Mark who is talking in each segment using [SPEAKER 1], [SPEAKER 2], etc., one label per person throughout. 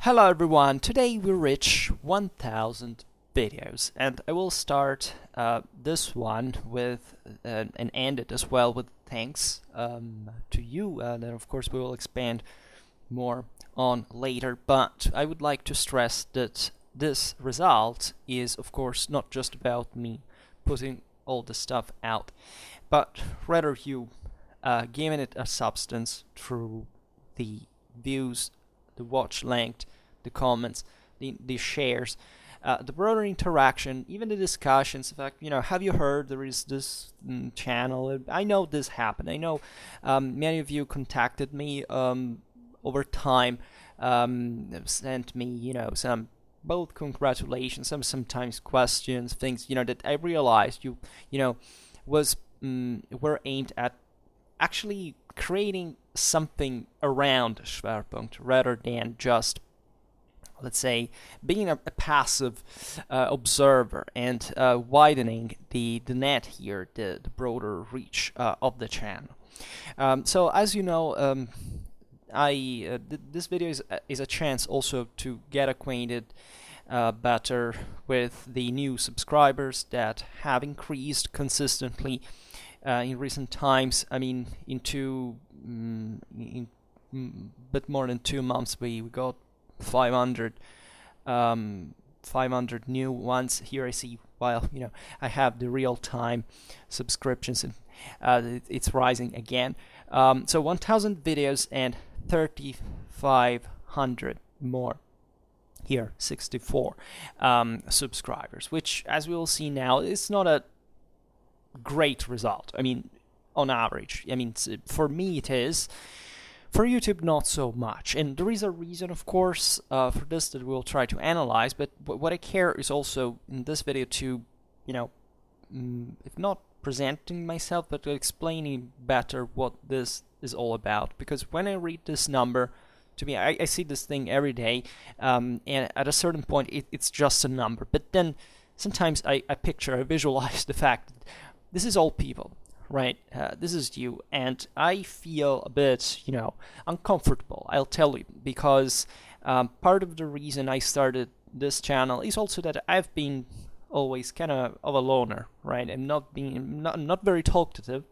[SPEAKER 1] Hello everyone, today we reach 1000 videos and I will start this one with and end it as well with thanks to you, and of course we will expand more on later, but I would like to stress that this result is of course not just about me putting all the stuff out, but rather you giving it a substance through the views, the watch length, the comments, the shares, the broader interaction, even the discussions. In fact, have you heard there is this channel? I know this happened. I know many of you contacted me over time, sent me, some both congratulations, sometimes questions, things, that I realized was were aimed at actually creating something around Schwerpunkt rather than just, let's say, being a passive observer and widening the net here, the broader reach of the channel. So as you know, this video is a chance also to get acquainted better with the new subscribers that have increased consistently in recent times. I mean, in bit more than 2 months, we got 500 new ones. Here I see, while I have the real-time subscriptions, and it's rising again. So 1000 videos and 3500 more. Here 64 subscribers, which, as we will see now, is not a great result. I mean, on average, for me it is. For YouTube, not so much, and there is a reason, of course, for this that we'll try to analyze. But what I care is also in this video to, if not presenting myself, but explaining better what this is all about. Because when I read this number, to me, I see this thing every day, and at a certain point, it's just a number. But then sometimes I visualize the fact that this is all people. Right, this is you, and I feel a bit, uncomfortable, I'll tell you, because part of the reason I started this channel is also that I've been always kind of a loner, right, and not very talkative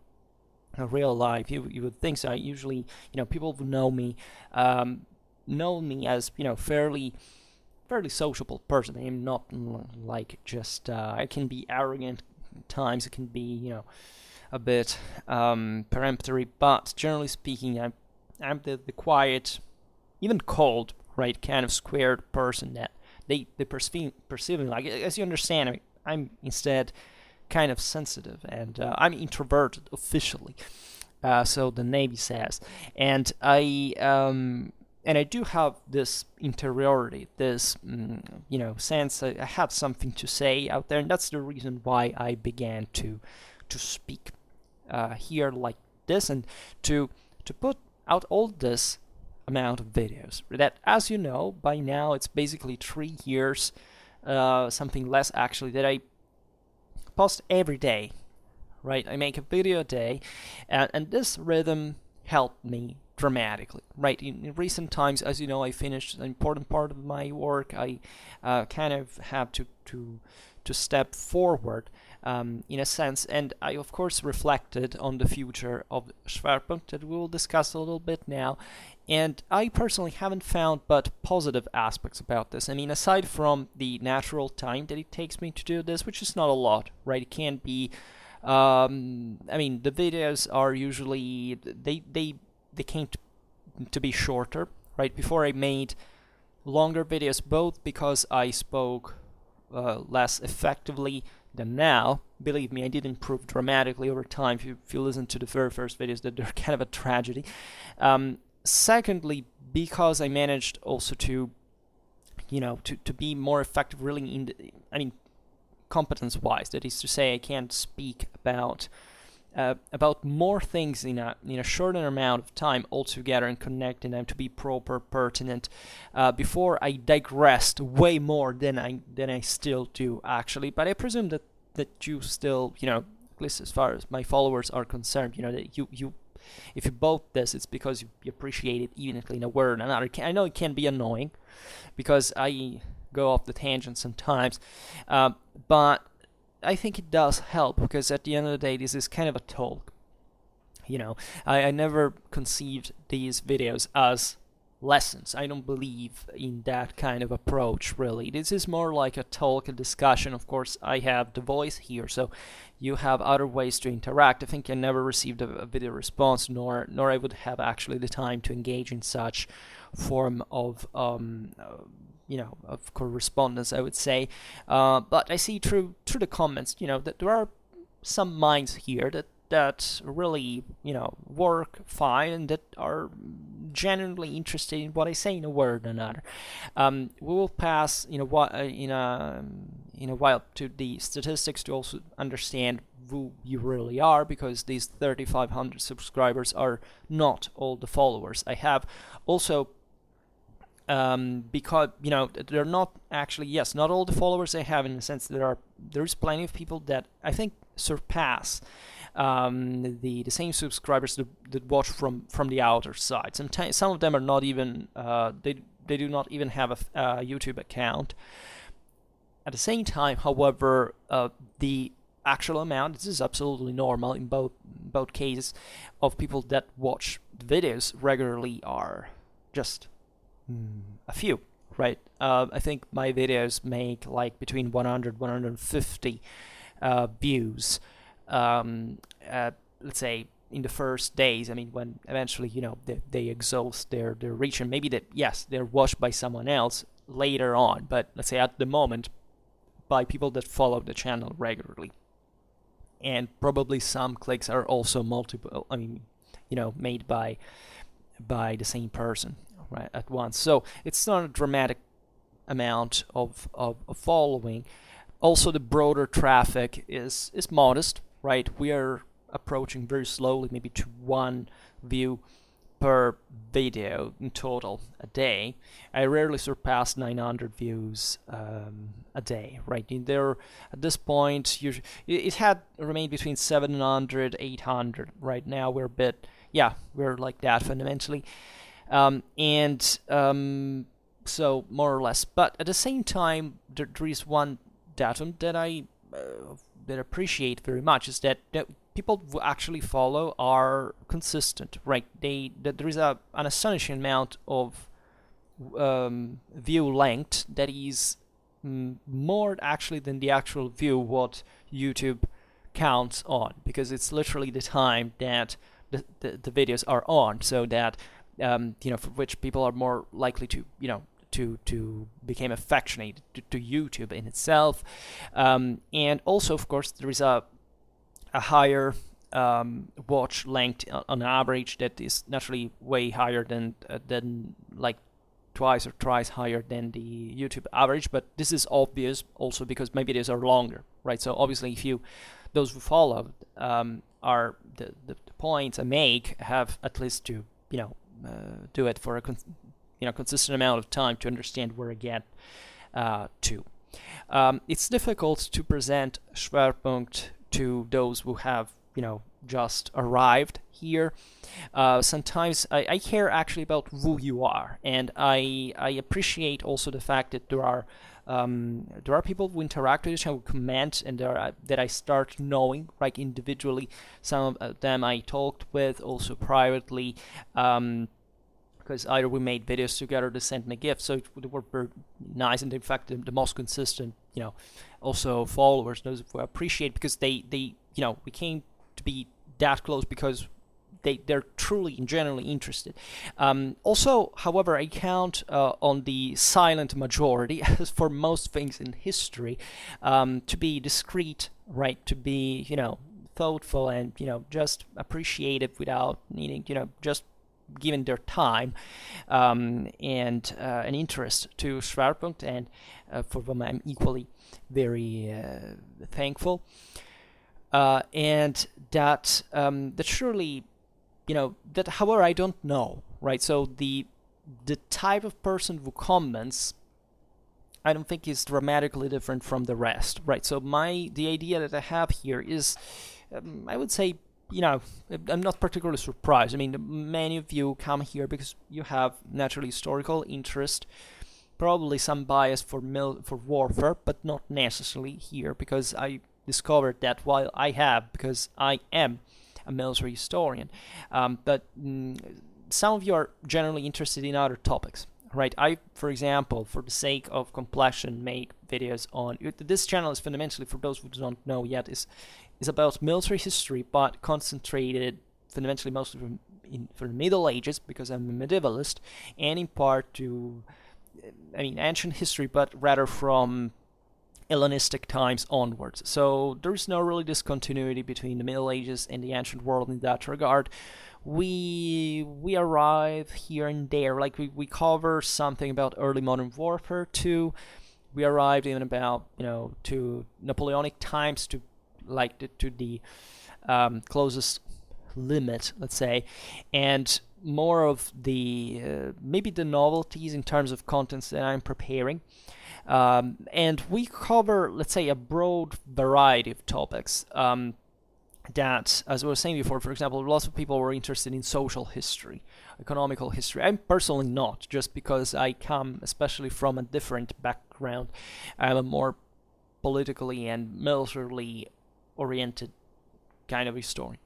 [SPEAKER 1] in real life. You would think so. I usually, people who know me as, fairly sociable person. I am not like just, I can be arrogant at times, it can be, a bit peremptory, but generally speaking, I'm the quiet, even cold, right, kind of squared person that they perceive me like. As you understand, I'm instead kind of sensitive, and I'm introverted officially, so the Navy says, and I do have this interiority, this sense I have something to say out there, and that's the reason why I began to speak here like this, and to put out all this amount of videos that, as you know by now, it's basically 3 years, something less actually, that I post every day, right? I make a video a day, and this rhythm helped me dramatically, right? In recent times, as you know, I finished an important part of my work. I kind of have to step forward in a sense, and I of course reflected on the future of Schwerpunkt that we will discuss a little bit now, and I personally haven't found but positive aspects about this. I mean, aside from the natural time that it takes me to do this, which is not a lot, right? It can be, I mean, the videos are usually, they came to be shorter, right? Before I made longer videos, both because I spoke less effectively than now. Believe me, I did improve dramatically over time. If you listen to the very first videos, that they're kind of a tragedy. Secondly, because I managed also to be more effective, really, in the, competence-wise. That is to say, I can speak about more things in a shorter amount of time altogether, and connecting them to be proper, pertinent, before I digressed way more than I still do actually. But I presume that you still, at least as far as my followers are concerned, that you if you vote this, it's because you appreciate it even in a word or another. I know it can be annoying because I go off the tangent sometimes, but I think it does help, because at the end of the day, this is kind of a talk. I never conceived these videos as lessons. I don't believe in that kind of approach, really. This is more like a talk, a discussion. Of course, I have the voice here, so you have other ways to interact. I think I never received a video response, nor I would have actually the time to engage in such form of of correspondence, I would say. But I see through the comments, that there are some minds here that really, work fine and that are genuinely interested in what I say in a word or another. We will pass, in a while to the statistics to also understand who you really are, because these 3,500 subscribers are not all the followers I have. Also, because they're not actually, yes, not all the followers I have, in the sense that there's plenty of people that I think surpass the same subscribers that watch from the outer side. Sometimes some of them are not even they do not even have a YouTube account. At the same time, however, the actual amount, this is absolutely normal in both cases, of people that watch videos regularly are just a few, right? I think my videos make like between 100-150 views, let's say in the first days. I mean, when eventually they exhaust their reach, and maybe they're watched by someone else later on, but let's say at the moment by people that follow the channel regularly. And probably some clicks are also multiple, made by the same person, right, at once. So it's not a dramatic amount of following. Also, the broader traffic is modest, right? We are approaching very slowly, maybe to 1 view per video in total a day. I rarely surpass 900 views a day, right? There, at this point, it had remained between 700, 800. Right now, we're we're like that fundamentally. So more or less. But at the same time, there is one datum that I appreciate very much, is that people who actually follow are consistent, right? There is an astonishing amount of view length that is more actually than the actual view what YouTube counts on, because it's literally the time that the videos are on, so that for which people are more likely to to become affectionate to YouTube in itself. And also, of course, there is a higher watch length on average that is naturally way higher than like twice or thrice higher than the YouTube average. But this is obvious also because my videos are longer, right? So obviously, if those who follow are the points I make have at least to do it for a consistent amount of time to understand where I get to. It's difficult to present Schwerpunkt to those who have just arrived here. Sometimes I care actually about who you are, and I appreciate also the fact that there are people who interact with each other, who comment, and that I start knowing, like, individually. Some of them I talked with also privately, because either we made videos together, they sent me gifts, so they were very nice. And in fact, the most consistent, also followers, those who I appreciate, because they we came to be that close because they're truly and genuinely interested. Also, however, I count on the silent majority, as for most things in history, to be discreet, right? To be, thoughtful and, just appreciative without needing, just giving their time and an interest to Schwerpunkt, and for whom I'm equally very thankful. And that surely, that, however, I don't know, right? So the type of person who comments, I don't think is dramatically different from the rest, right? So the idea that I have here is, I would say, I'm not particularly surprised. I mean, many of you come here because you have naturally historical interest, probably some bias for warfare, but not necessarily here, because I discovered that while because I am a military historian, but some of you are generally interested in other topics. Right, I, for example, for the sake of completion, make videos on this channel. Is fundamentally, for those who don't know yet, is about military history, but concentrated fundamentally mostly for the Middle Ages, because I'm a medievalist, and in part to, ancient history, but rather from Hellenistic times onwards. So there is no really discontinuity between the Middle Ages and the ancient world in that regard. We arrive here and there, like we cover something about early modern warfare too. We arrived even about to Napoleonic times, to the closest limit, let's say, and more of the maybe the novelties in terms of contents that I'm preparing. And we cover, let's say, a broad variety of topics. That, as I was saying before, for example, lots of people were interested in social history, economical history. I'm personally not, just because I come especially from a different background. I'm a more politically and militarily oriented kind of historian.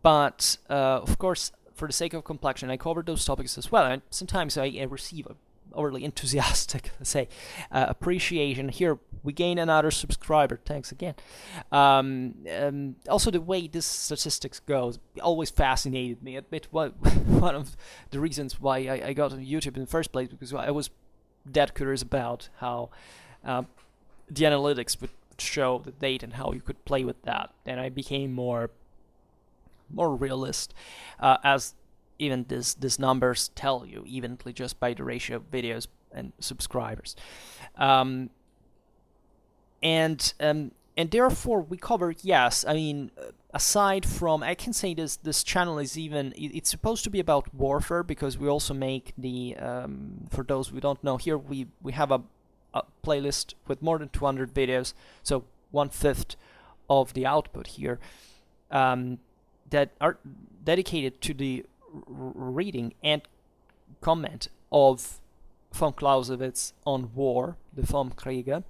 [SPEAKER 1] But, of course, for the sake of complexion, I cover those topics as well. And sometimes I receive a overly enthusiastic, let's say, appreciation. Here we gain another subscriber. Thanks again. Also, the way this statistics goes always fascinated me a bit. One of the reasons why I got on YouTube in the first place, because I was that curious about how the analytics would show the data and how you could play with that. And I became more realist, as even these numbers tell you, evenly just by the ratio of videos and subscribers. And therefore we cover, yes, aside from, I can say this channel is it's supposed to be about warfare, because we also make the, for those who don't know, here we have a playlist with more than 200 videos, so 1/5 of the output here, that are dedicated to the reading and comment of von Clausewitz on war, the vom Kriege.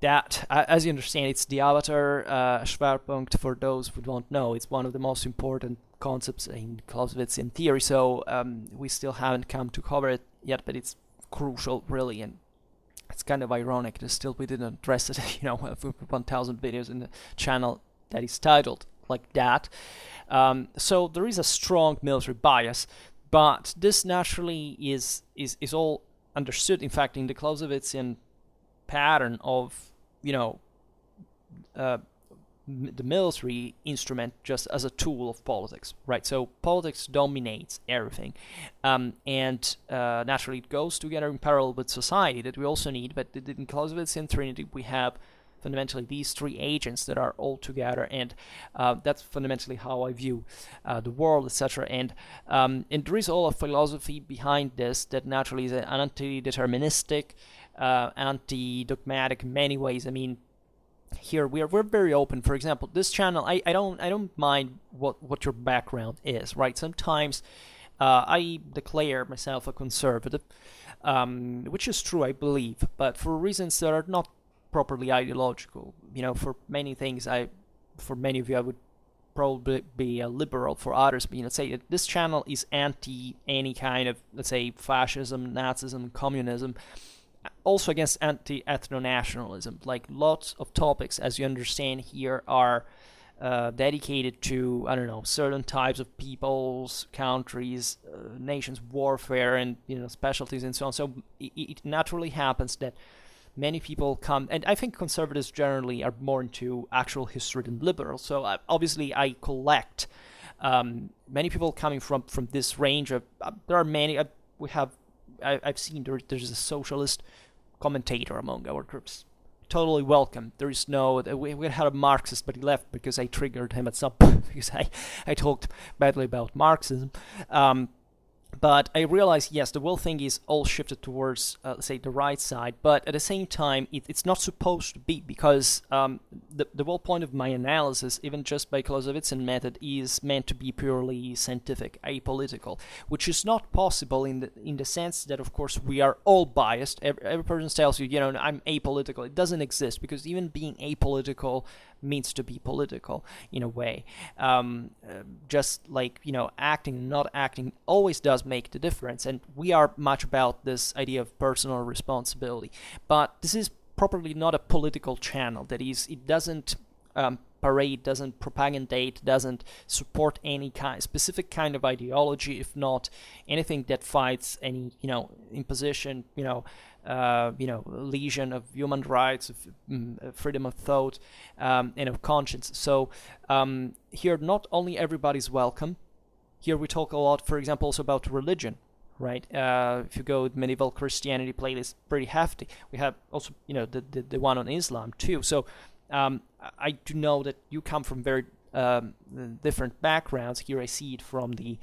[SPEAKER 1] That, as you understand, it's the avatar Schwerpunkt. For those who don't know, it's one of the most important concepts in Clausewitzian theory, so we still haven't come to cover it yet, but it's crucial, really, and it's kind of ironic that still we didn't address it, 1,000 videos in the channel that is titled like that. So there is a strong military bias, but this naturally is all understood, in fact, in the Clausewitzian pattern of, the military instrument just as a tool of politics, right? So politics dominates everything, and naturally it goes together in parallel with society that we also need, but in Clausewitzian Trinity we have fundamentally these three agents that are all together, and that's fundamentally how I view the world, etc. And there is all a philosophy behind this that naturally is an anti-deterministic, anti-dogmatic in many ways. Here we're very open. For example, this channel, I don't mind what your background is, right? Sometimes I declare myself a conservative, which is true, I believe, but for reasons that are not properly ideological. For many things, for many of you, I would probably be a liberal. For others, let's say that this channel is anti any kind of, let's say, fascism, Nazism, communism, also against anti-ethno-nationalism. Like, lots of topics, as you understand here, are dedicated to, certain types of peoples, countries, nations, warfare, and specialties and so on. So it naturally happens that many people come, and I think conservatives generally are more into actual history than liberals. So obviously I collect many people coming from this range of, there are many, I've seen there's a socialist commentator among our groups. Totally welcome. There is no, we had a Marxist, but he left because I triggered him at some point because I talked badly about Marxism. But I realize, yes, the whole thing is all shifted towards, let's say, the right side. But at the same time, it's not supposed to be, because the whole point of my analysis, even just by Clausewitzian method, is meant to be purely scientific, apolitical, which is not possible in the sense that, of course, we are all biased. Every person tells you, I'm apolitical. It doesn't exist, because even being apolitical means to be political in a way. Just like, acting and not acting always does make the difference, and we are much about this idea of personal responsibility. But this is properly not a political channel. That is, it doesn't parade, doesn't propagandate, doesn't support any specific kind of ideology, if not anything that fights any, imposition, lesion of human rights, of freedom of thought, and of conscience. So here, not only everybody's welcome. Here we talk a lot, for example, also about religion, right? If you go with medieval Christianity playlist, pretty hefty. We have also, the one on Islam too. So I do know that you come from very different backgrounds. Here I see it from the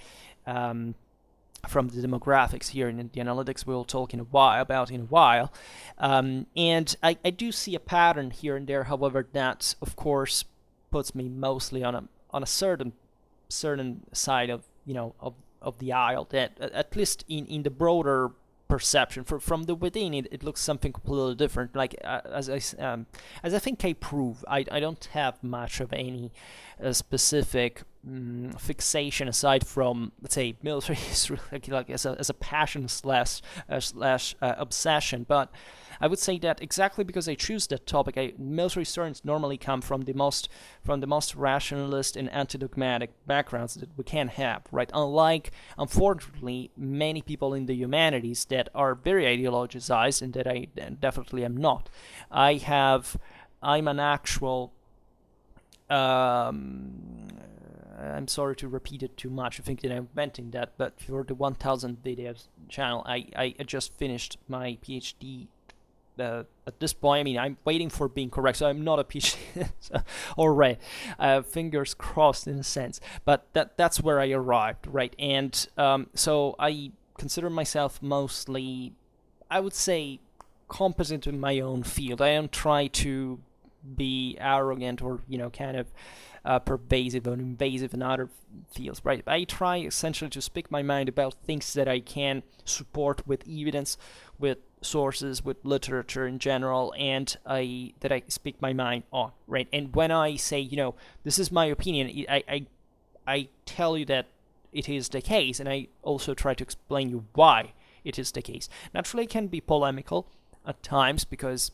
[SPEAKER 1] demographics here in the analytics we'll talk about in a while. And I do see a pattern here and there, however, that of course puts me mostly on a certain side of of the aisle, that at least in the broader perception from the within, it looks something completely different. Like as I think I prove, I don't have much of any specific fixation aside from, let's say, military history, like as a passion slash obsession. But I would say that exactly because I choose that topic, military historians normally come from the most rationalist and anti-dogmatic backgrounds that we can have, right? Unlike, unfortunately, many people in the humanities that are very ideologized, and that I definitely am not. I'm an actual. I'm sorry to repeat it too much. I think that I'm venting that, but for the 1000 videos channel, I just finished my PhD. At this point, I mean, I'm waiting for being correct, so I'm not a PhD. All right, fingers crossed in a sense. But that's where I arrived, right? And so I consider myself mostly, I would say, competent in my own field. I don't try to be arrogant or kind of pervasive or invasive in other fields, right? I try essentially to speak my mind about things that I can support with evidence, with sources, with literature in general, and that I speak my mind on, right? And when I say, this is my opinion, I tell you that it is the case, and I also try to explain you why it is the case. Naturally, it can be polemical at times, because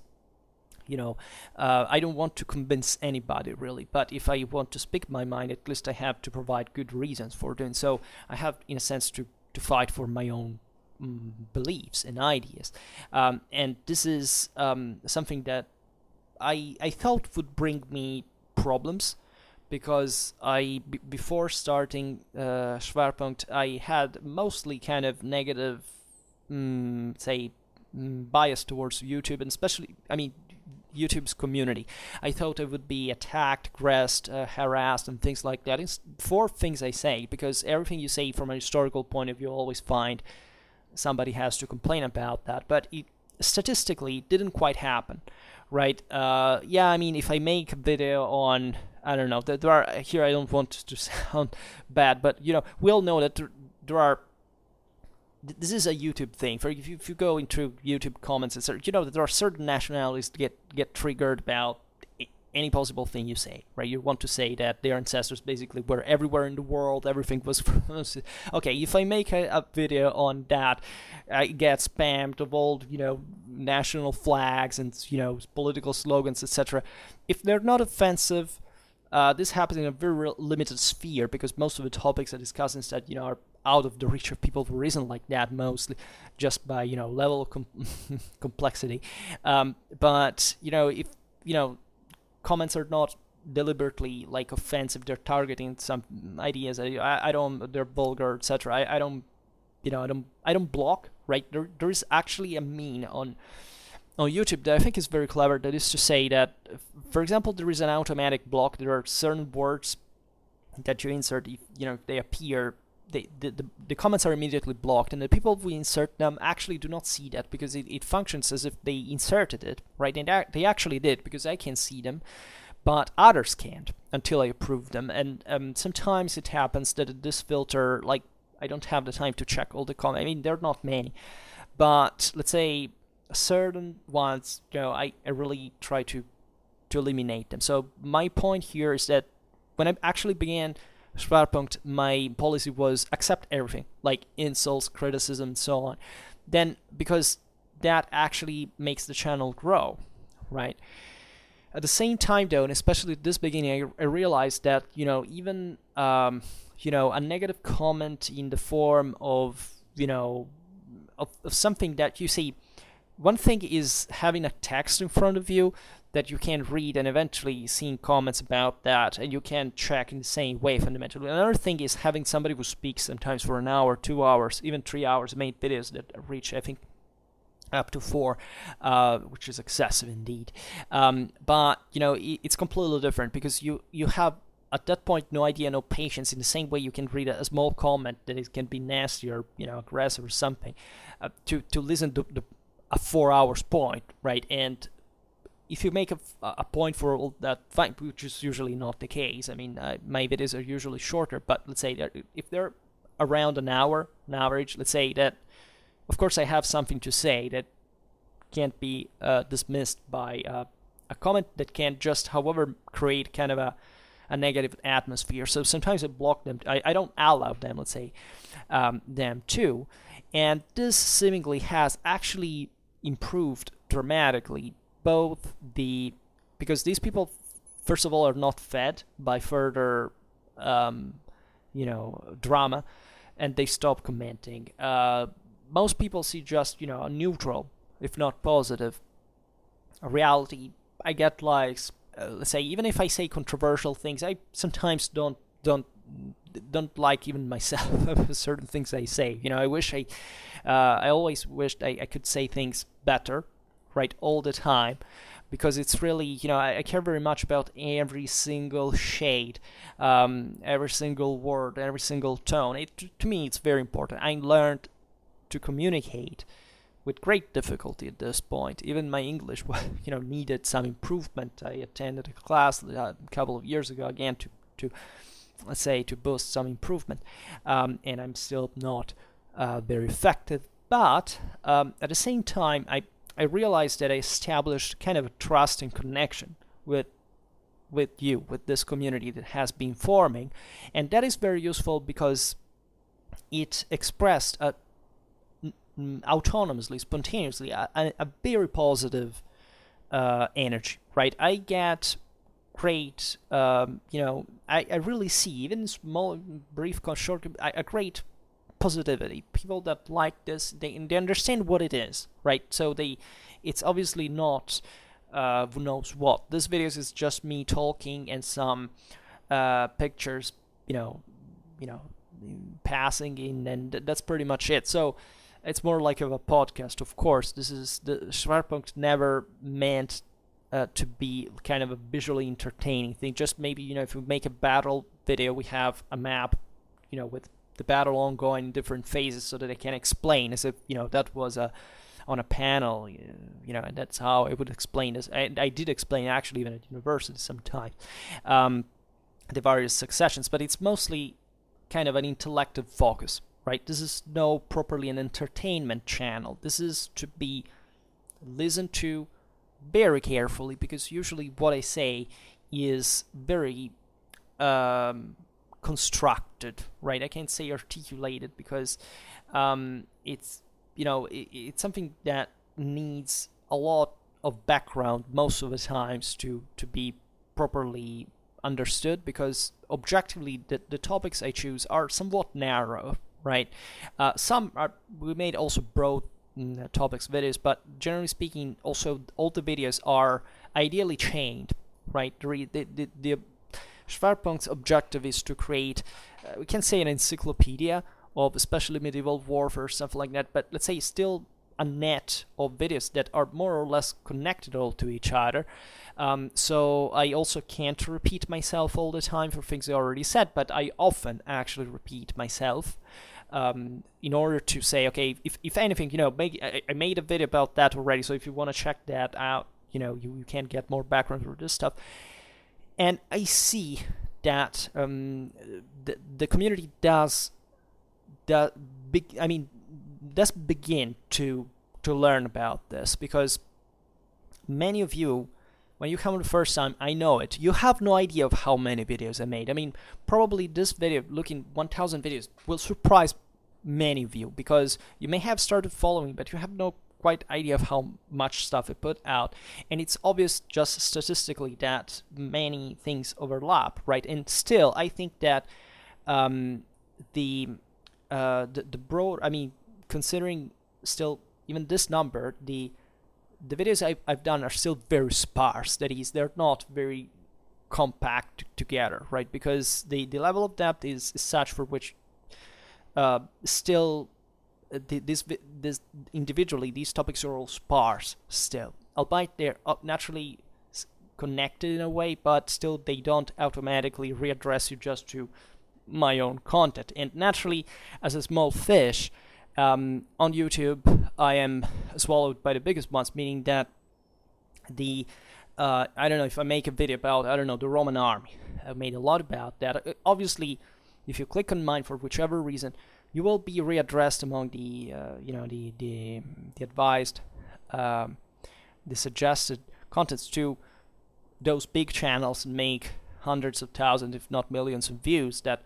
[SPEAKER 1] I don't want to convince anybody, really. But if I want to speak my mind, at least I have to provide good reasons for doing so. I have, in a sense, to fight for my own beliefs and ideas. And this is something that I thought would bring me problems, because before starting Schwerpunkt, I had mostly kind of negative, bias towards YouTube, and especially, YouTube's community. I thought I would be attacked, aggressed, harassed, and things like that. It's 4 things I say, because everything you say from a historical point of view, you always find somebody has to complain about that. But statistically, it didn't quite happen, right? If I make a video on, I don't know, there are, here I don't want to sound bad, but we all know that there are. This is a YouTube thing. If you go into YouTube comments, that there are certain nationalities that get triggered about any possible thing you say, right? You want to say that their ancestors basically were everywhere in the world, everything was. Okay, if I make a video on that, I get spammed of old, national flags and political slogans, etc. If they're not offensive, this happens in a very limited sphere, because most of the topics I discuss instead, are out of the reach of people who isn't like that, mostly just by level of complexity. But if comments are not deliberately like offensive, they're targeting some ideas. I don't. They're vulgar, etc. I don't. I don't block. Right. There is actually a meme on YouTube that I think is very clever. That is to say that, for example, there is an automatic block. There are certain words that you insert, if they appear the comments are immediately blocked, and the people who insert them actually do not see that, because it functions as if they inserted it, right? And they actually did, because I can see them, but others can't until I approve them. And sometimes it happens that this filter, like, I don't have the time to check all the comments. I mean, there are not many, but let's say certain ones, I really try to eliminate them. So my point here is that when I actually began Schwerpunkt, my policy was accept everything, like insults, criticism, and so on. Then, because that actually makes the channel grow, right? At the same time, though, and especially at this beginning, I realized that, even, a negative comment in the form of, of something that you see. One thing is having a text in front of you that you can read and eventually seeing comments about that, and you can check in the same way fundamentally. Another thing is having somebody who speaks sometimes for an hour, 2 hours, even 3 hours. I made videos that reach, I think, up to 4, which is excessive indeed. But it's completely different, because you have at that point no idea, no patience. In the same way you can read a small comment that it can be nasty or aggressive or something, to listen to a 4 hours point, right? And if you make a point for all that, fine, which is usually not the case. I mean, my videos are usually shorter, but let's say that if they're around an hour on average, let's say that, of course, I have something to say that can't be dismissed by a comment that can just, however, create kind of a negative atmosphere. So sometimes I block them. I don't allow them, let's say, them too. And this seemingly has actually improved dramatically, because these people, first of all, are not fed by further drama, and they stop commenting. Most people see just a neutral, if not positive, reality. I get likes. Let's say, even if I say controversial things, I sometimes don't like even myself certain things I say. I always wished I could say things better, right, all the time, because it's really, I care very much about every single shade, every single word, every single tone. To me, it's very important. I learned to communicate with great difficulty at this point. Even my English, needed some improvement. I attended a class a couple of years ago, again, to let's say, to boost some improvement, and I'm still not very effective. But at the same time, I realized that I established kind of a trust and connection with this community that has been forming, and that is very useful because it expressed autonomously, spontaneously, a very positive energy, right? I get great, I really see, even small, brief, short, a great positivity. People that like this, they understand what it is, right? So it's obviously not who knows what. This video is just me talking and some pictures, passing in, and that's pretty much it. So it's more like of a podcast, of course. This is the Schwerpunkt never meant to be kind of a visually entertaining thing. Just maybe, if we make a battle video, we have a map, with the battle ongoing in different phases, so that I can explain as if, that was on a panel, and that's how I would explain this. I did explain actually even at university sometimes, the various successions, but it's mostly kind of an intellective focus, right? This is no properly an entertainment channel. This is to be listened to very carefully, because usually what I say is very constructed, right? I can't say articulated, because it's it's something that needs a lot of background most of the times to be properly understood, because objectively the topics I choose are somewhat narrow, right? We made also broad topics videos, but generally speaking, also all the videos are ideally chained, right? The Schwerpunkt's objective is to create, we can say, an encyclopedia of especially medieval warfare, stuff like that, but let's say still a net of videos that are more or less connected all to each other. So I also can't repeat myself all the time for things I already said, but I often actually repeat myself in order to say, okay, if anything, I made a video about that already, so if you want to check that out, you can get more background for this stuff. And I see that the community does begin to learn about this, because many of you, when you come the first time, I know it, you have no idea of how many videos I made. I mean, probably this video, looking 1,000 videos, will surprise many of you, because you may have started following, but you have no quite idea of how much stuff I put out. And it's obvious just statistically that many things overlap, right? And still, I think that the broad, considering still even this number, the videos I've done are still very sparse. That is, they're not very compact together, right? Because the level of depth is such for which still this individually these topics are all sparse still, albeit they're naturally connected in a way, but still they don't automatically readdress you just to my own content. And naturally, as a small fish on YouTube, I am swallowed by the biggest ones, meaning that I don't know, if I make a video about, the Roman army, I've made a lot about that. Obviously, if you click on mine for whichever reason, you will be readdressed among the advised, the suggested contents to those big channels and make hundreds of thousands, if not millions of views that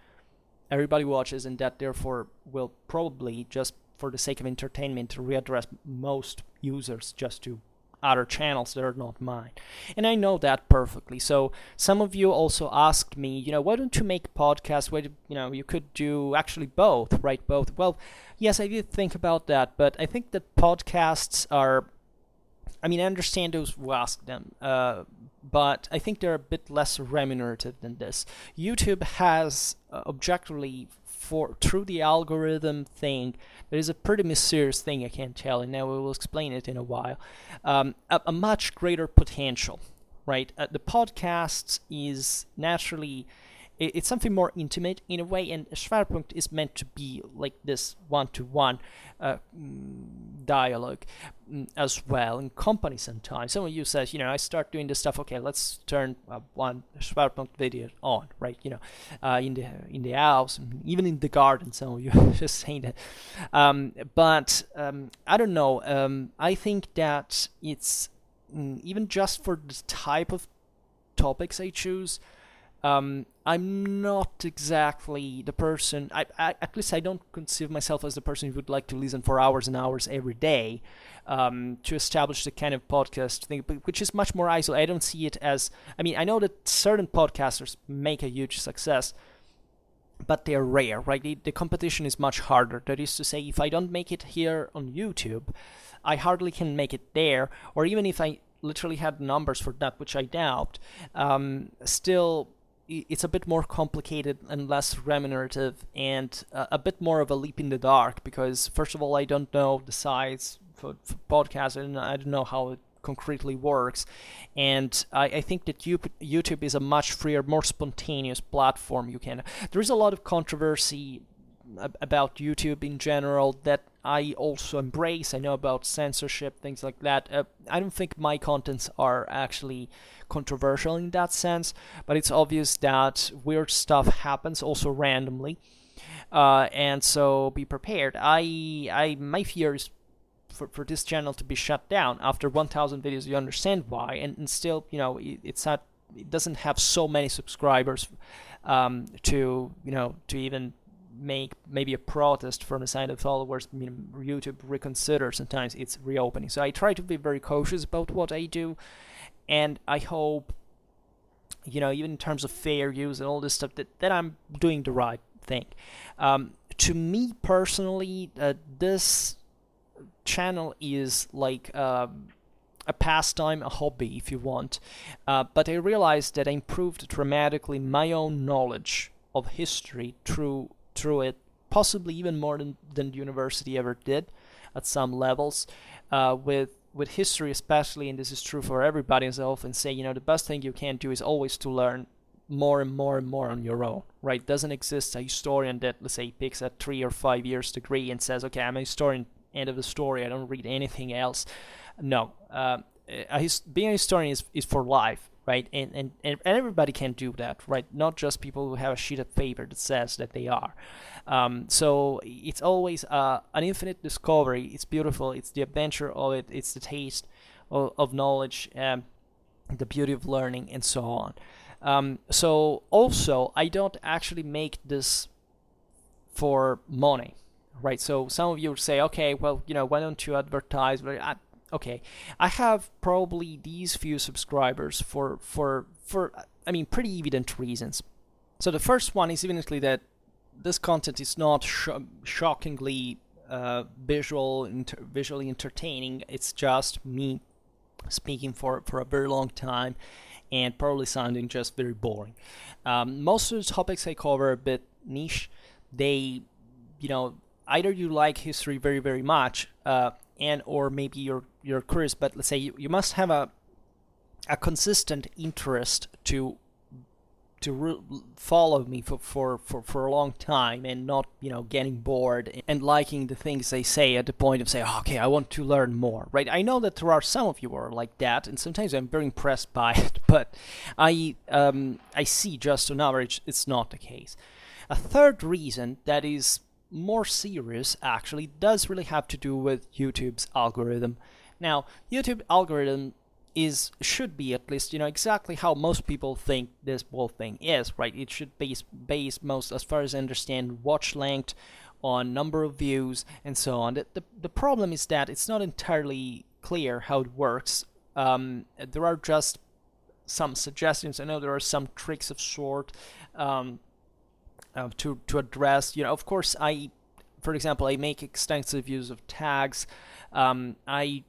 [SPEAKER 1] everybody watches, and that therefore will probably, just for the sake of entertainment, readdress most users just to other channels that are not mine. And I know that perfectly. So some of you also asked me, why don't you make podcasts? Why you could do actually both, right? Both. Well, yes, I did think about that, but I think that podcasts are, I understand those who ask them, but I think they're a bit less remunerative than this. YouTube has objectively, through the algorithm thing, there is a pretty mysterious thing I can't tell, and now we will explain it in a while, a much greater potential, right? The podcasts is naturally, it's something more intimate in a way, and Schwerpunkt is meant to be like this one-to-one dialogue as well, in company sometimes. Some of you says, I start doing this stuff, okay, let's turn one Schwerpunkt video on, right? In the house, even in the garden, some of you just saying that. But I don't know, I think that it's, even just for the type of topics I choose, I'm not exactly the person, at least I don't consider myself as the person who would like to listen for hours and hours every day to establish the kind of podcast thing, which is much more isolated. I don't see it as, I know that certain podcasters make a huge success, but they're rare, right? The competition is much harder. That is to say, if I don't make it here on YouTube, I hardly can make it there, or even if I literally had numbers for that, which I doubt, still it's a bit more complicated and less remunerative, and a bit more of a leap in the dark, because first of all, I don't know the size for podcasts, and I don't know how it concretely works, and I think that YouTube is a much freer, more spontaneous platform. There is a lot of controversy about YouTube in general that I also embrace. I know about censorship, things like that. I don't think my contents are actually controversial in that sense, but it's obvious that weird stuff happens also randomly, and so be prepared. My fear is for this channel to be shut down after 1,000 videos. You understand why, and still, it's not, it doesn't have so many subscribers to even make maybe a protest from the side of followers. YouTube reconsider sometimes its reopening. So I try to be very cautious about what I do, and I hope, even in terms of fair use and all this stuff, that I'm doing the right thing. To me personally, this channel is like a pastime, a hobby, if you want. But I realized that I improved dramatically my own knowledge of history through it, possibly even more than the university ever did. at some levels. With history especially, and this is true for everybody, as I often say, the best thing you can do is always to learn more and more and more on your own, right? Doesn't exist a historian that, let's say, picks a 3 or 5 years degree and says, okay, I'm a historian, end of the story, I don't read anything else. No, being a historian is for life, right? And everybody can do that, right? Not just people who have a sheet of paper that says that they are. So it's always an infinite discovery. It's beautiful. It's the adventure of it. It's the taste of knowledge, the beauty of learning, and so on. So also, I don't actually make this for money, right? So some of you would say, okay, well, why don't you advertise? Okay, I have probably these few subscribers for pretty evident reasons. So the first one is evidently that this content is not shockingly visually entertaining. It's just me speaking for a very long time and probably sounding just very boring. Most of the topics I cover are a bit niche. They, either you like history very, very much, and or maybe you're curious, but let's say you must have a consistent interest to follow me for a long time, and not getting bored and liking the things they say at the point of saying, okay, I want to learn more, right? I know that there are some of you who are like that, and sometimes I'm very impressed by it, but I see just on average it's not the case. A third reason that is more serious actually does really have to do with YouTube's algorithm. Now, YouTube algorithm should be at least exactly how most people think this whole thing is, right? It should be based most, as far as I understand, watch length, on number of views, and so on. The problem is that it's not entirely clear how it works. There are just some suggestions. I know there are some tricks of sort to address. Of course, for example, I make extensive use of tags. I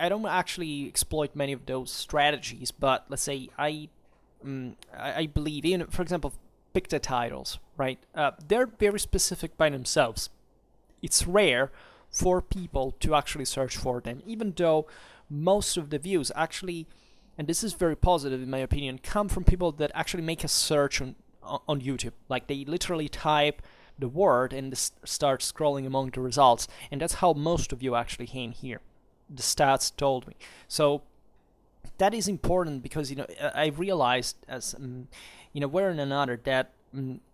[SPEAKER 1] don't actually exploit many of those strategies, but let's say I believe for example, pick the titles, right? They're very specific by themselves. It's rare for people to actually search for them, even though most of the views actually, and this is very positive in my opinion, come from people that actually make a search on YouTube. Like, they literally type the word and start scrolling among the results, and that's how most of you actually came here. The stats told me. So that is important, because I realized as way or another that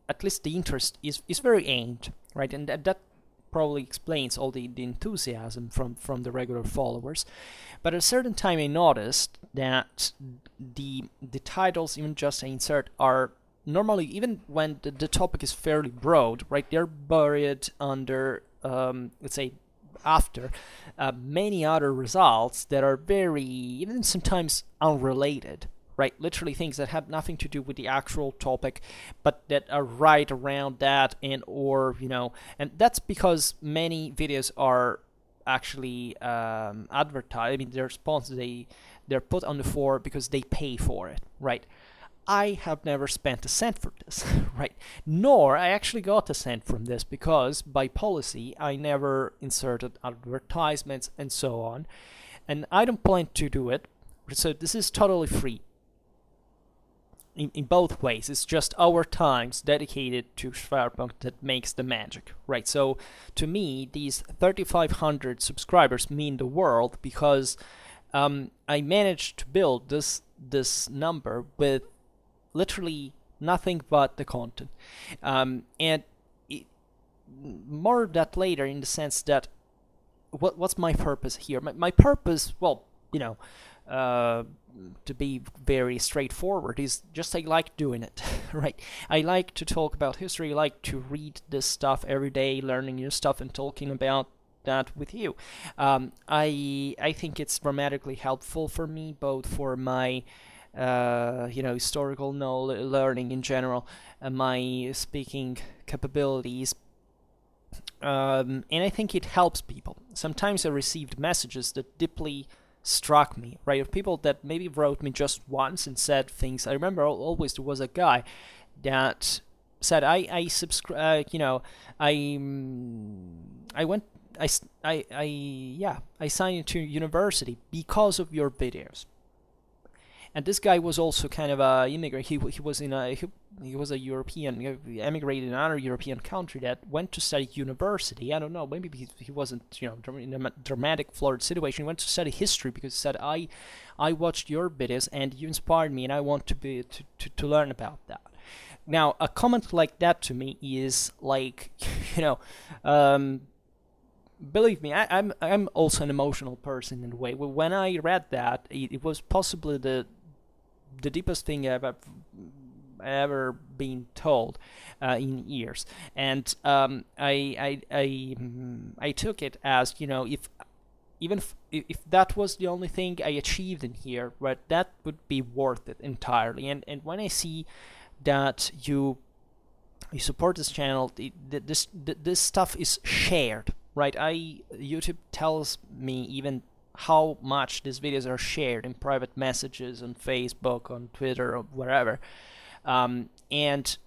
[SPEAKER 1] at least the interest is very aimed, right? And that probably explains all the enthusiasm from the regular followers. But at a certain time I noticed that the titles, even just I insert, are normally, even when the topic is fairly broad, right, they're buried under let's say after many other results that are very, even sometimes unrelated, right? Literally things that have nothing to do with the actual topic, but that are right around that, and that's because many videos are actually advertised. I mean, they're sponsored. They're put on the floor because they pay for it, right? I have never spent a cent for this, right? Nor I actually got a cent from this, because by policy I never inserted advertisements and so on, and I don't plan to do it. So this is totally free in both ways. It's just our times dedicated to Schwerpunkt that makes the magic, right? So to me, these 3,500 subscribers mean the world, because I managed to build this number with literally nothing but the content, and more of that later, in the sense that what's my purpose here? My purpose, well, to be very straightforward, is just I like doing it, right? I like to talk about history. I like to read this stuff every day, learning new stuff and talking about that with you. I think it's dramatically helpful for me, both for my historical learning in general, my speaking capabilities, and I think it helps people. Sometimes I received messages that deeply struck me, right? Of people that maybe wrote me just once and said things. I remember always there was a guy that said, I subscribe, I went I signed into university because of your videos. And this guy was also kind of a immigrant. He was in a he was a European, emigrated in another European country that went to study university. I don't know, maybe he wasn't, in a dramatic Florida situation. He went to study history because he said, I watched your videos and you inspired me, and I want to learn about that. Now, a comment like that to me is like, believe me, I'm also an emotional person in a way. When I read that, it was possibly the deepest thing I've ever been told in years, and I took it as, if that was the only thing I achieved in here, right, that would be worth it entirely. And when I see that you support this channel, this stuff is shared, right? YouTube tells me even how much these videos are shared in private messages on Facebook, on Twitter, or wherever, and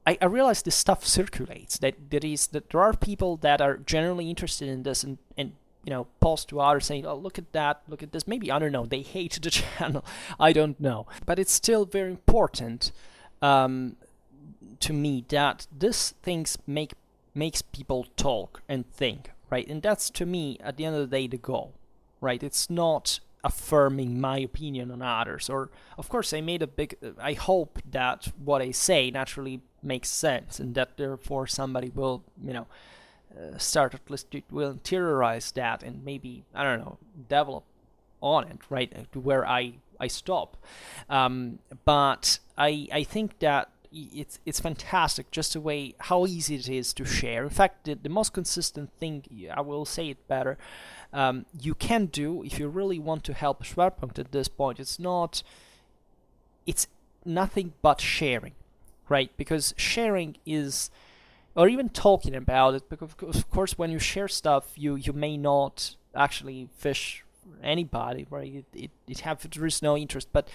[SPEAKER 1] I realize this stuff circulates. That there are people that are generally interested in this, and post to others saying, "Oh, look at that, look at this." Maybe, I don't know, they hate the channel. I don't know, but it's still very important to me that these things makes people talk and think, right? And that's, to me, at the end of the day, the goal, right? It's not affirming my opinion on others, or, of course, I hope that what I say naturally makes sense, and that therefore somebody will, start, at least it will interiorize that, and maybe, I don't know, develop on it, right, to where I stop. But I think that it's fantastic, just the way how easy it is to share. In fact, the most consistent thing, I will say it better, you can do if you really want to help Schwerpunkt at this point. It's nothing but sharing, right? Because sharing is, or even talking about it, because of course when you share stuff, you may not actually fish anybody, right? There is no interest. But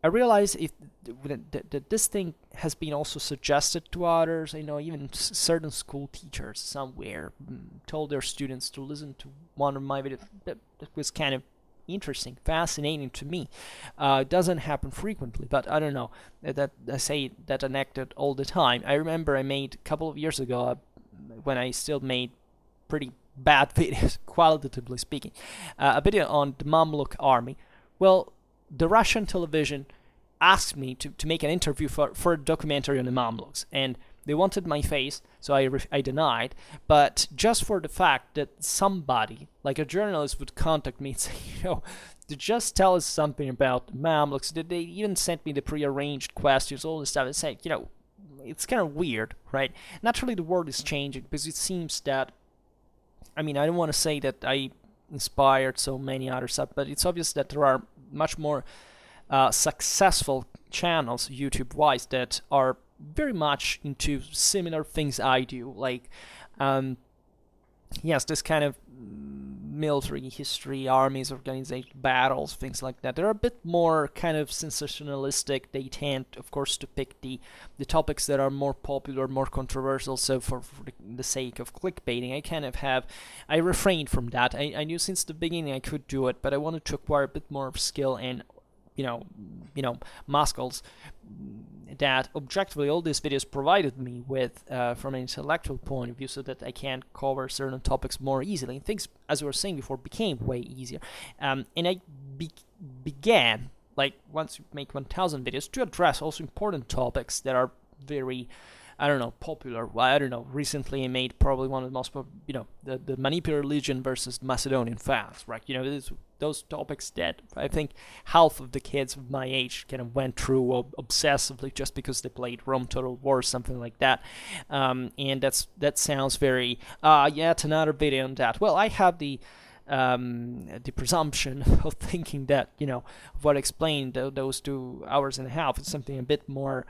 [SPEAKER 1] I realize that this thing has been also suggested to others. I know even certain school teachers somewhere told their students to listen to one of my videos. That was kind of interesting, fascinating to me. It doesn't happen frequently, but I don't know. That I say that enacted all the time. I remember I made a couple of years ago, when I still made pretty bad videos, qualitatively speaking, a video on the Mamluk army. Well, the Russian television asked me to make an interview for a documentary on the Mamluks, and they wanted my face, so I denied. But just for the fact that somebody, like a journalist, would contact me and say, to just tell us something about the Mamluks, they even sent me the prearranged questions, all this stuff, and said, it's kind of weird, right? Naturally, the world is changing, because it seems that, I don't want to say that I inspired so many other stuff, but it's obvious that there are much more successful channels, YouTube-wise, that are very much into similar things I do, like, yes, this kind of military history, armies, organization, battles, things like that. They're a bit more kind of sensationalistic. They tend, of course, to pick the topics that are more popular, more controversial, so for the sake of clickbaiting, I refrained from that. I knew since the beginning I could do it, but I wanted to acquire a bit more of skill and muscles that objectively all these videos provided me with from an intellectual point of view, so that I can cover certain topics more easily. And things, as we were saying before, became way easier. And I began, like, once you make 1,000 videos, to address also important topics that are very, popular. Well, I don't know, recently I made probably one of the most, the Manipi religion versus Macedonian fads, right? Those topics that I think half of the kids of my age kind of went through obsessively just because they played Rome Total War or something like that. And that sounds very, yet another video on that. Well, I have the presumption of thinking that, what I explained, those 2 hours and a half, is something a bit more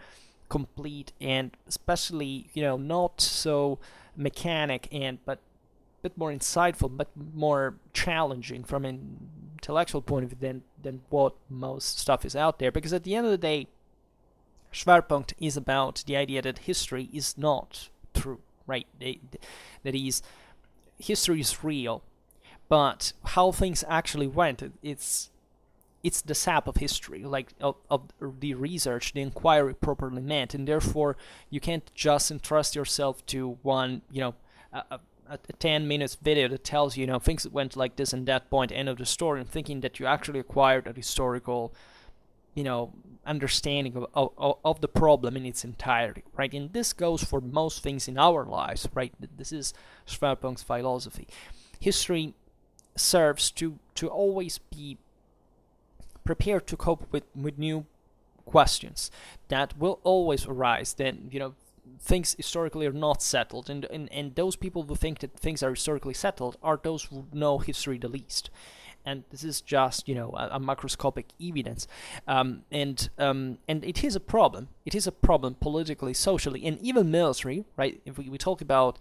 [SPEAKER 1] complete, and especially, not so mechanic, but a bit more insightful, but more challenging from an intellectual point of view than what most stuff is out there. Because at the end of the day, Schwerpunkt is about the idea that history is not true, right? That is, history is real, but how things actually went, it's the sap of history, like of the research, the inquiry properly meant, and therefore you can't just entrust yourself to one, a 10 minutes video that tells you, things went like this and that point, end of the story, and thinking that you actually acquired a historical, understanding of the problem in its entirety, right? And this goes for most things in our lives, right? This is Schwerpunkt's philosophy. History serves to always be prepared to cope with new questions that will always arise. Then, things historically are not settled, and those people who think that things are historically settled are those who know history the least. And this is just, a macroscopic evidence, and it is a problem. It is a problem politically, socially, and even military, right? If we talk about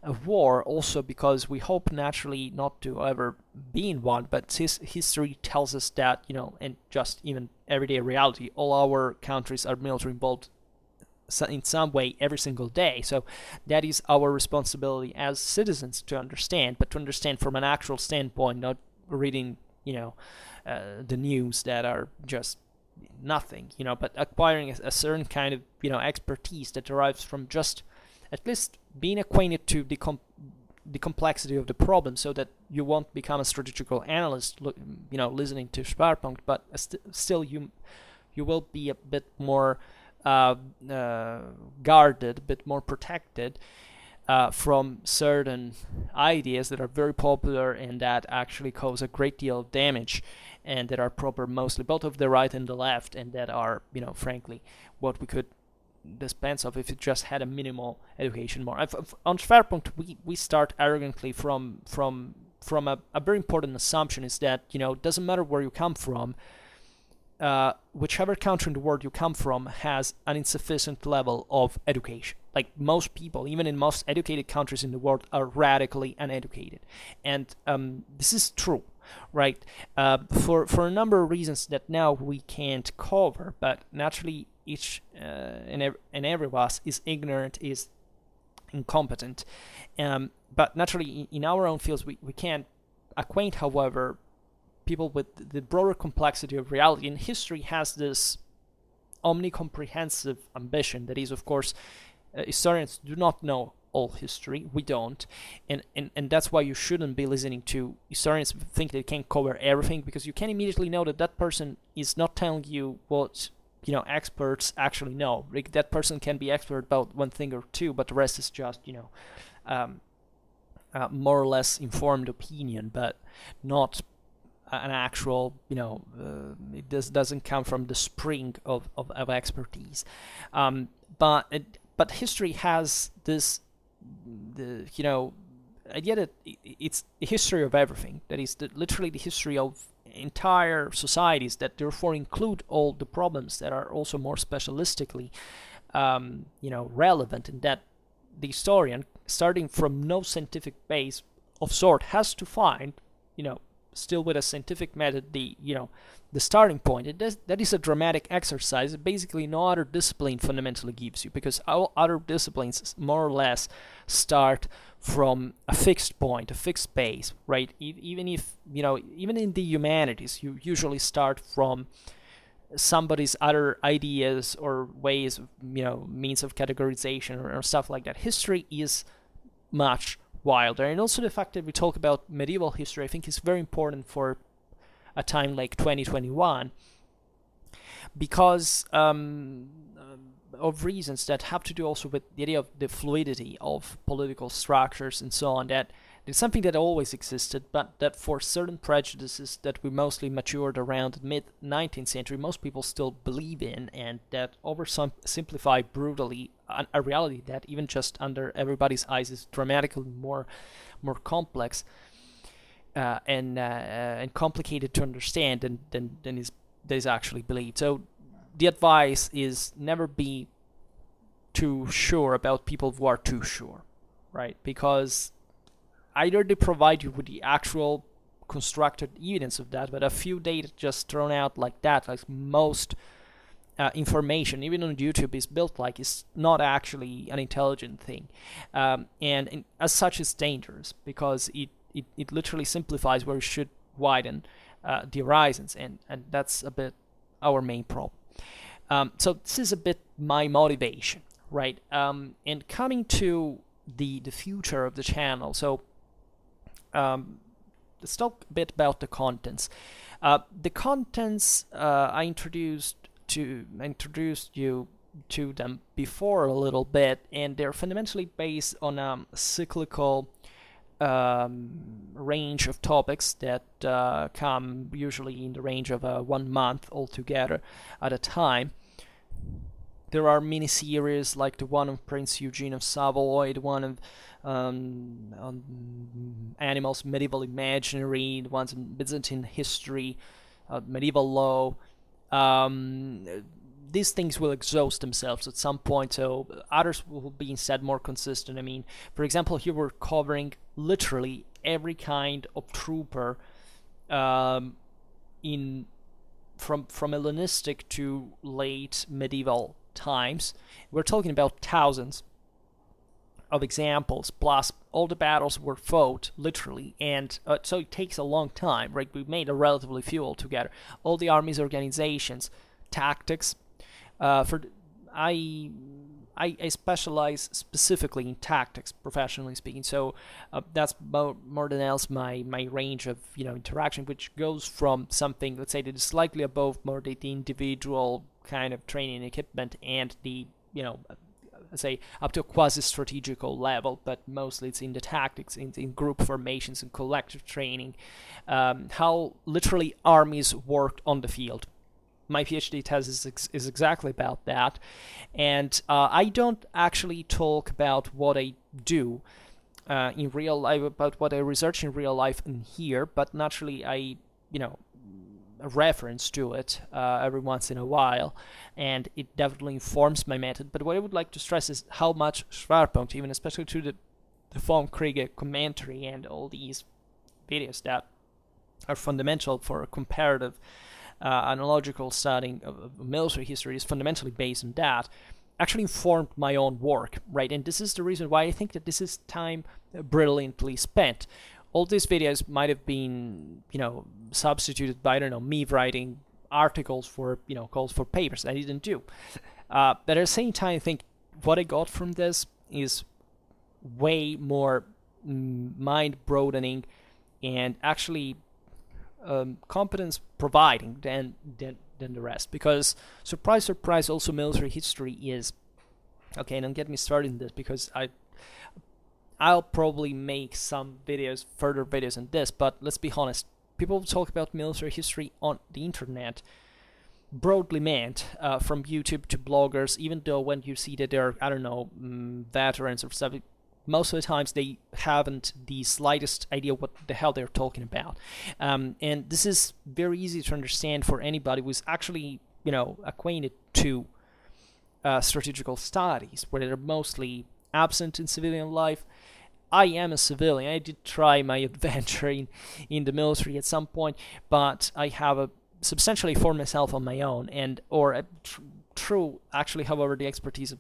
[SPEAKER 1] a war, also because we hope naturally not to ever be in one, but history tells us that, and just even everyday reality, all our countries are military involved in some way every single day. So that is our responsibility as citizens to understand, but to understand from an actual standpoint, not reading, the news that are just nothing, but acquiring a certain kind of, expertise that derives from just at least being acquainted to the complexity of the problem, so that you won't become a strategical analyst, listening to Schwerpunkt, but still you will be a bit more guarded, a bit more protected from certain ideas that are very popular and that actually cause a great deal of damage, and that are proper mostly both of the right and the left, and that are, frankly, what we could dispense of if it just had a minimal education more. On Schwerpunkt, we start arrogantly from a very important assumption, is that, it doesn't matter where you come from, whichever country in the world you come from has an insufficient level of education. Like, most people, even in most educated countries in the world, are radically uneducated, and this is true, right? For a number of reasons that now we can't cover, but naturally each and every of us is ignorant, is incompetent, but naturally in our own fields we can't acquaint, however, people with the broader complexity of reality. And history has this omnicomprehensive ambition that is, of course, historians do not know all history. We don't, and that's why you shouldn't be listening to historians who think they can cover everything, because you can immediately know that person is not telling you what experts actually know. Like, that person can be expert about one thing or two, but the rest is just more or less informed opinion, but not an actual, it doesn't come from the spring of expertise. But history has this, idea that it's the history of everything. That is literally the history of entire societies, that therefore include all the problems that are also more specialistically, relevant, and that the historian, starting from no scientific base of sort, has to find, still with a scientific method, the starting point. That is a dramatic exercise that basically no other discipline fundamentally gives you, because all other disciplines more or less start from a fixed point, a fixed base, right? Even if, even in the humanities, you usually start from somebody's other ideas or ways of, means of categorization or stuff like that. History is much wilder. And also the fact that we talk about medieval history, I think, is very important for a time like 2021, because of reasons that have to do also with the idea of the fluidity of political structures and so on. That it's something that always existed, but that for certain prejudices that we mostly matured around the mid-19th century, most people still believe in, and that oversimplify brutally a reality that, even just under everybody's eyes, is dramatically more complex and complicated to understand than is actually believed. So the advice is never be too sure about people who are too sure, right? Because either they provide you with the actual constructed evidence of that, but a few data just thrown out like that, like most information, even on YouTube, is built like, is not actually an intelligent thing, and as such is dangerous, because it literally simplifies where it should widen the horizons, and that's a bit our main problem. So this is a bit my motivation, right? And coming to the future of the channel, so let's talk a bit about the contents. The contents I introduced you to them before a little bit, and they're fundamentally based on a cyclical range of topics that come usually in the range of 1 month altogether at a time. There are mini-series like the one on Prince Eugene of Savoy, the one of on animals, medieval imaginary, the ones in Byzantine history, medieval law. These things will exhaust themselves at some point, so others will be instead more consistent. I mean, for example, here we're covering literally every kind of trooper from Hellenistic to late medieval times. We're talking about thousands of examples, plus all the battles were fought literally, and so it takes a long time, right? We made a relatively few altogether. All the armies, organizations, tactics. I specialize specifically in tactics, professionally speaking. So that's more than else my range of interaction, which goes from something, let's say, that is slightly above more the individual kind of training equipment, and the say up to a quasi-strategical level, but mostly it's in the tactics, in group formations and collective training, how literally armies worked on the field. My PhD thesis is exactly about that, and I don't actually talk about what I do in real life, about what I research in real life in here, but naturally I, a reference to it every once in a while, and it definitely informs my method. But what I would like to stress is how much Schwerpunkt, even especially to the Vom Kriege commentary and all these videos that are fundamental for a comparative analogical studying of military history, is fundamentally based on that, actually informed my own work, right? And this is the reason why I think that this is time brilliantly spent. All these videos might have been, substituted by, I don't know, me writing articles for, calls for papers. I didn't do. But at the same time, I think what I got from this is way more mind-broadening and actually competence providing than the rest, because surprise, surprise, also military history is okay. Don't get me started in this, because I'll probably make some videos, further videos on this, but let's be honest, people talk about military history on the internet, broadly meant, from YouTube to bloggers, even though when you see that they're, I don't know, veterans or stuff, most of the times they haven't the slightest idea what the hell they're talking about. And this is very easy to understand for anybody who's actually, acquainted to strategical studies, where they're mostly absent in civilian life. I am a civilian. I did try my adventure in the military at some point, but I have substantially formed myself on my own, through actually, however, the expertise of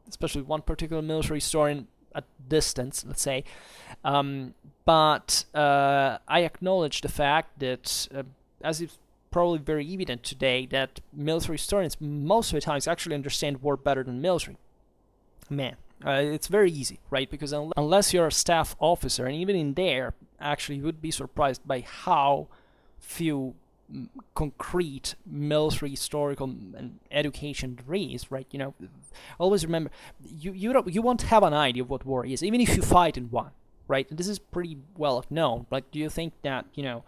[SPEAKER 1] especially one particular military historian at distance, let's say. But I acknowledge the fact that, as is probably very evident today, that military historians most of the times actually understand war better than military. Man, it's very easy, right? Because unless you're a staff officer, and even in there, actually, you would be surprised by how few concrete military historical and education there is, right? Always remember, you won't have an idea of what war is, even if you fight in one, right? And this is pretty well known. Like, do you think that an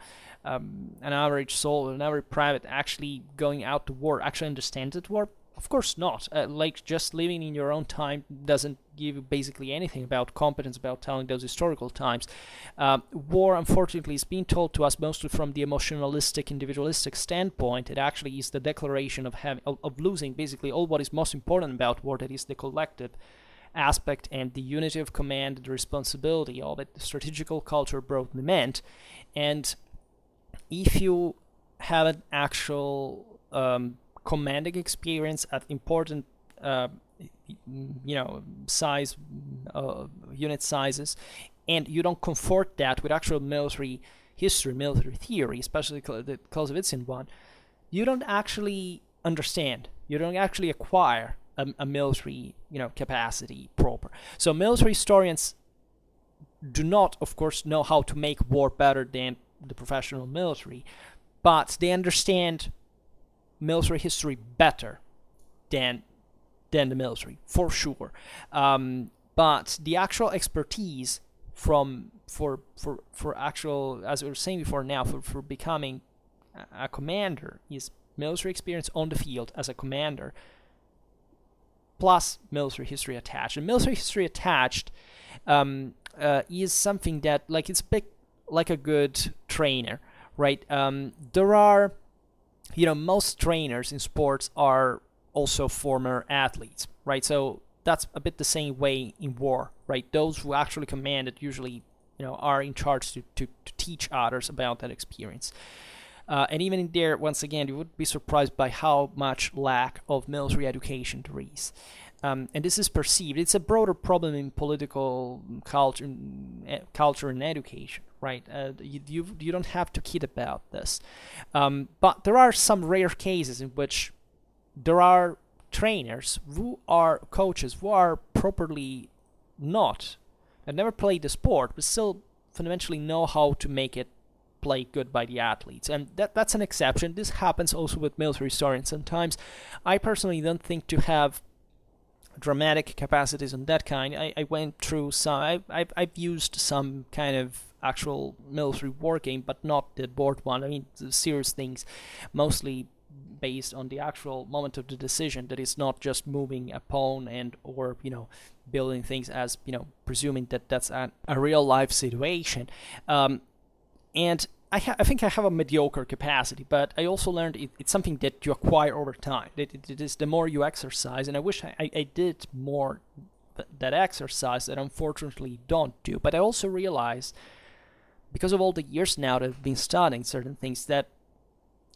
[SPEAKER 1] average soldier, an average private actually going out to war actually understands that war? Of course not. Like, just living in your own time doesn't give you basically anything about competence about telling those historical times. War, unfortunately, is being told to us mostly from the emotionalistic, individualistic standpoint. It actually is the declaration of losing basically all what is most important about war, that is the collective aspect and the unity of command, the responsibility of it, the strategical culture broadly meant. And if you have an actual commanding experience at important size unit sizes, and you don't comfort that with actual military history, military theory, especially the Clausewitzian one, you don't actually understand, you don't actually acquire a military capacity proper. So military historians do not, of course, know how to make war better than the professional military, but they understand military history better than the military, for sure. But the actual expertise for actual, as we were saying before now, for becoming a commander is military experience on the field as a commander, plus military history attached. And military history attached is something that, like, it's a bit like a good trainer, right? There are, most trainers in sports are also former athletes, right? So that's a bit the same way in war, right? Those who actually command it usually, are in charge to teach others about that experience. And even in there, once again, you would be surprised by how much lack of military education there is. And this is perceived. It's a broader problem in political culture and education, right? You don't have to kid about this. But there are some rare cases in which there are trainers who are coaches who are properly that never played the sport, but still fundamentally know how to make it play good by the athletes. And that's an exception. This happens also with military historians sometimes. I personally don't think to have dramatic capacities on that kind. I went through some, I've used some kind of actual military war game, but not the board one. I mean, serious things, mostly based on the actual moment of the decision, that is not just moving a pawn or building things as presuming that that's a real life situation. And I think I have a mediocre capacity, but I also learned it's something that you acquire over time. It is the more you exercise, and I wish I did more that exercise that unfortunately don't do. But I also realized, because of all the years now that I've been studying certain things, that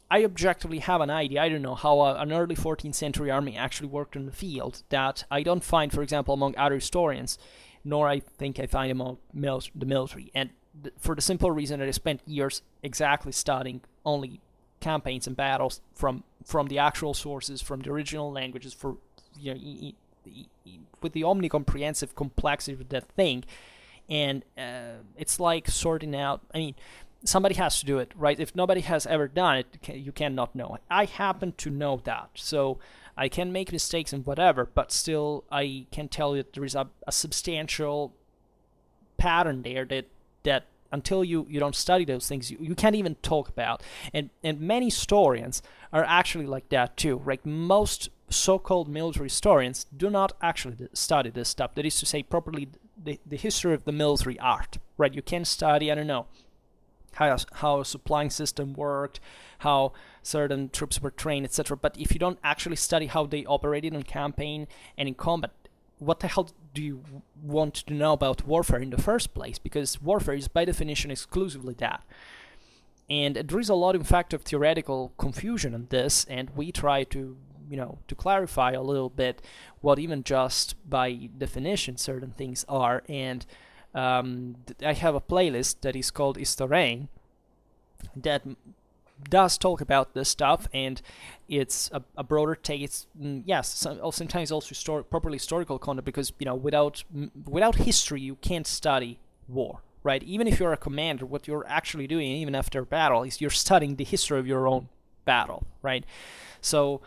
[SPEAKER 1] I objectively have an idea. I don't know how an early 14th century army actually worked in the field, that I don't find, for example, among other historians, nor I think I find among the military. And for the simple reason that I spent years exactly studying only campaigns and battles from the actual sources, from the original languages, for with the omnicomprehensive complexity of that thing. And it's like sorting out, I mean, somebody has to do it, right? If nobody has ever done it, you cannot know it. I happen to know that, so I can make mistakes and whatever, but still I can tell you that there is a substantial pattern there that until you don't study those things, you can't even talk about. And many historians are actually like that too, right? Most so-called military historians do not actually study this stuff. That is to say, properly the history of the military art, right? You can study, I don't know, how a supplying system worked, how certain troops were trained, etc. But if you don't actually study how they operated on campaign and in combat, what the hell do you want to know about warfare in the first place? Because warfare is by definition exclusively that. And there is a lot, in fact, of theoretical confusion on this, and we try to clarify a little bit what even just by definition certain things are. And I have a playlist that is called Historien that does talk about this stuff, and it's a broader take. It's sometimes also properly historical content, because without history you can't study war, right? Even if you're a commander, what you're actually doing, even after battle, is you're studying the history of your own battle, right? So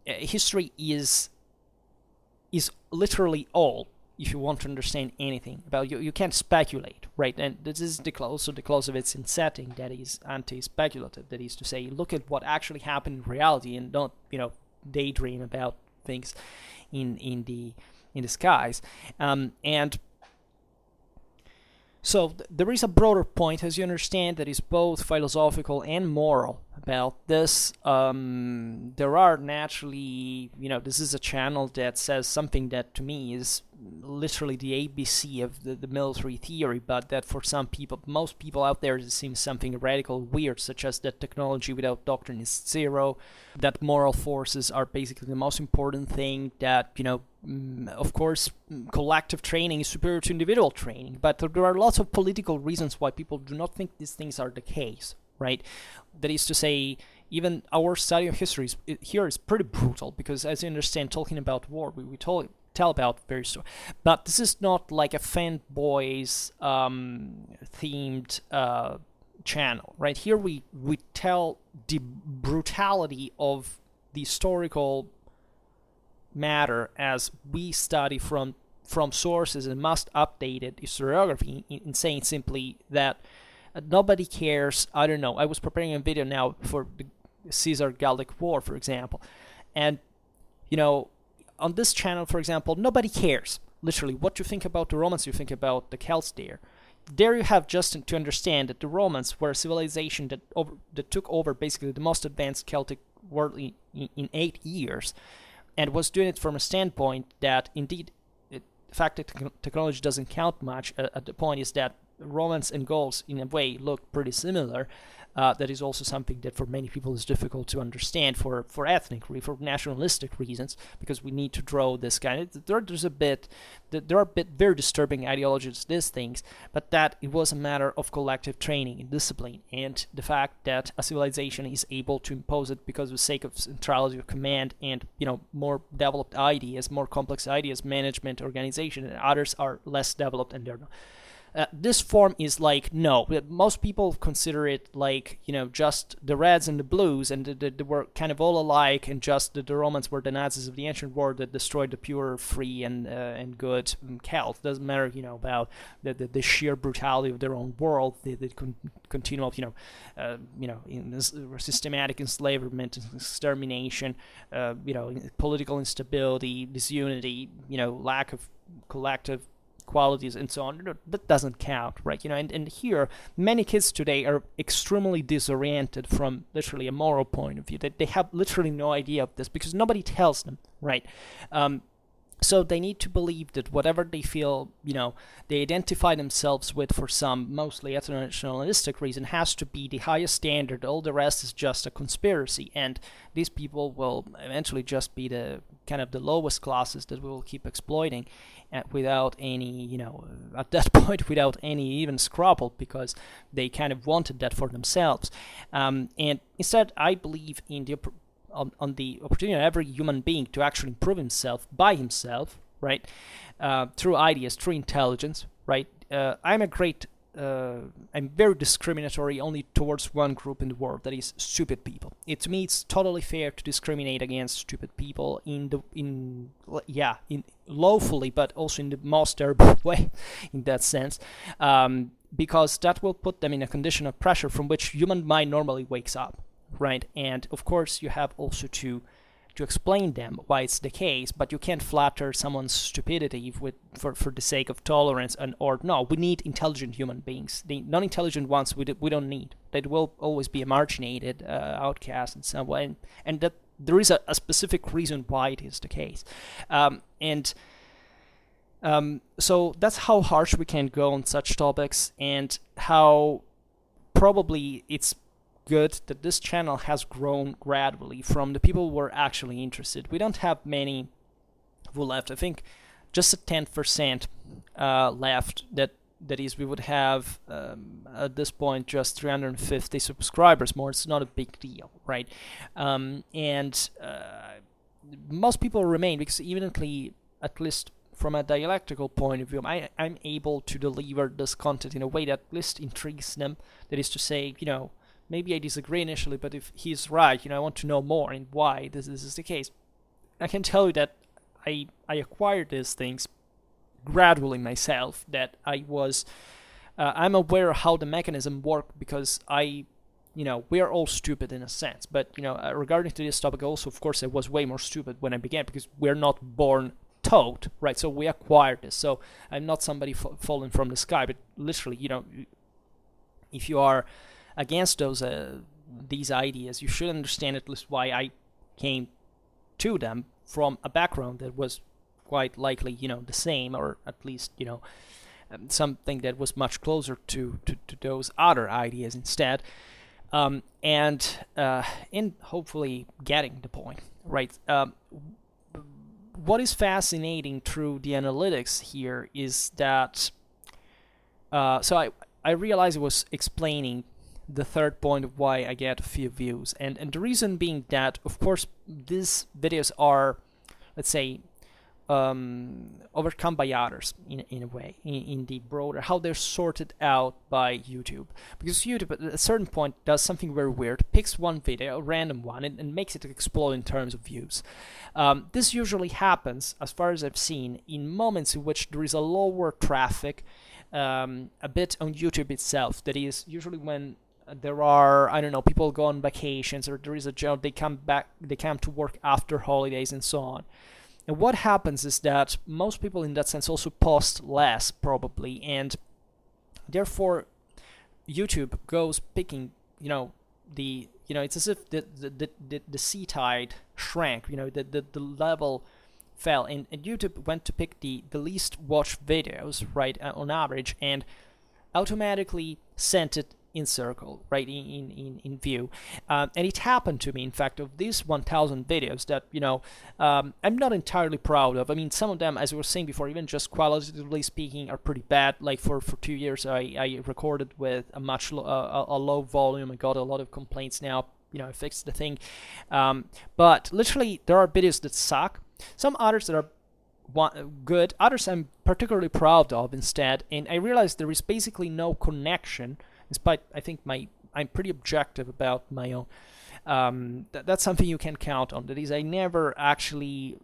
[SPEAKER 1] history is literally all. If you want to understand anything about you can't speculate, right? And this is the Clausewitzian setting that is anti-speculative. That is to say, look at what actually happened in reality, and don't daydream about things in the skies. And so there is a broader point, as you understand, that is both philosophical and moral about this. There are naturally, this is a channel that says something that to me is literally the ABC of the military theory, but that for some people, most people out there, it seems something radical weird, such as that technology without doctrine is zero, that moral forces are basically the most important thing, that, of course, collective training is superior to individual training, but there are lots of political reasons why people do not think these things are the case, right? That is to say, even our study of history here is pretty brutal, because as you understand, talking about war, we tell about various stories, but this is not like a fanboys themed channel, right? Here we tell the brutality of the historical matter as we study from sources and must updated historiography, in saying simply that nobody cares. I don't know, I was preparing a video now for the Caesar-Gallic War, for example, and on this channel, for example, nobody cares literally what you think about the Romans, you think about the Celts there. There you have just to understand that the Romans were a civilization that took over basically the most advanced Celtic world in 8 years, and was doing it from a standpoint that indeed, the fact that technology doesn't count much, at the point is that Romans and Gauls in a way look pretty similar. That is also something that for many people is difficult to understand for ethnic, for nationalistic reasons, because we need to draw this kind of, there are very disturbing ideologies, these things, but that it was a matter of collective training and discipline, and the fact that a civilization is able to impose it because of the sake of centrality of command and more developed ideas, more complex ideas, management, organization, and others are less developed and they're not. This form is like, no, most people consider it like, just the Reds and the Blues, and they were kind of all alike, and just the Romans were the Nazis of the ancient world that destroyed the pure, free, and good Celts. Doesn't matter, about the sheer brutality of their own world, the continual, in systematic enslavement, extermination, political instability, disunity, lack of collective qualities and so on. That doesn't count, right? And here many kids today are extremely disoriented from literally a moral point of view, that they have literally no idea of this because nobody tells them, right? So they need to believe that whatever they feel, they identify themselves with for some mostly ethno-nationalistic reason has to be the highest standard. All the rest is just a conspiracy, and these people will eventually just be the kind of the lowest classes that we will keep exploiting without any, at that point, without any even scruple, because they kind of wanted that for themselves. And instead, I believe in the on the opportunity of every human being to actually improve himself by himself, right? Through ideas, through intelligence, right? I'm very discriminatory only towards one group in the world, that is stupid people. To me, it's totally fair to discriminate against stupid people in lawfully, but also in the most terrible way, in that sense, because that will put them in a condition of pressure from which human mind normally wakes up. Right, and of course you have also to explain them why it's the case, but you can't flatter someone's stupidity for the sake of tolerance no, we need intelligent human beings. The non-intelligent ones we don't need. They will always be marginated, outcast in some way, and that there is a specific reason why it is the case, so that's how harsh we can go on such topics, and how probably it's good that this channel has grown gradually from the people who are actually interested. We don't have many who left. I think just a 10% left. That is, we would have at this point just 350 subscribers more. It's not a big deal, right? And most people remain because evidently, at least from a dialectical point of view, I'm able to deliver this content in a way that at least intrigues them. That is to say, maybe I disagree initially, but if he's right, I want to know more and why this is the case. I can tell you that I acquired these things gradually myself, that I'm aware of how the mechanism worked because we are all stupid in a sense. But, regarding to this topic also, of course, I was way more stupid when I began because we're not born taught, right? So we acquired this. So I'm not somebody falling from the sky, but literally, if you are against these ideas, you should understand at least why I came to them from a background that was quite likely, the same, or at least, something that was much closer to those other ideas instead. And in hopefully getting the point, right? What is fascinating through the analytics here is that, so I realized I was explaining the third point of why I get a few views, and the reason being that, of course, these videos are, let's say, overcome by others in a way, in the broader, how they're sorted out by YouTube. Because YouTube at a certain point does something very weird, picks one video, a random one, and makes it explode in terms of views. This usually happens, as far as I've seen, in moments in which there is a lower traffic, a bit on YouTube itself. That is usually when there are, I don't know, people go on vacations, or there is a job, they come to work after holidays and so on. And what happens is that most people in that sense also post less, probably, and therefore YouTube goes picking, it's as if the sea tide shrank, the level fell, and YouTube went to pick the least watched videos, right, on average, and automatically sent it in circle, right, in view. And it happened to me, in fact, of these 1,000 videos that, I'm not entirely proud of. I mean, some of them, as I was saying before, even just qualitatively speaking, are pretty bad. Like for 2 years, I recorded with a much a low volume. I got a lot of complaints now. I fixed the thing. But literally, there are videos that suck. Some others that are good. Others I'm particularly proud of instead. And I realized there is basically no connection. Despite, I think I'm pretty objective about my own. That's something you can count on. That is, I never actually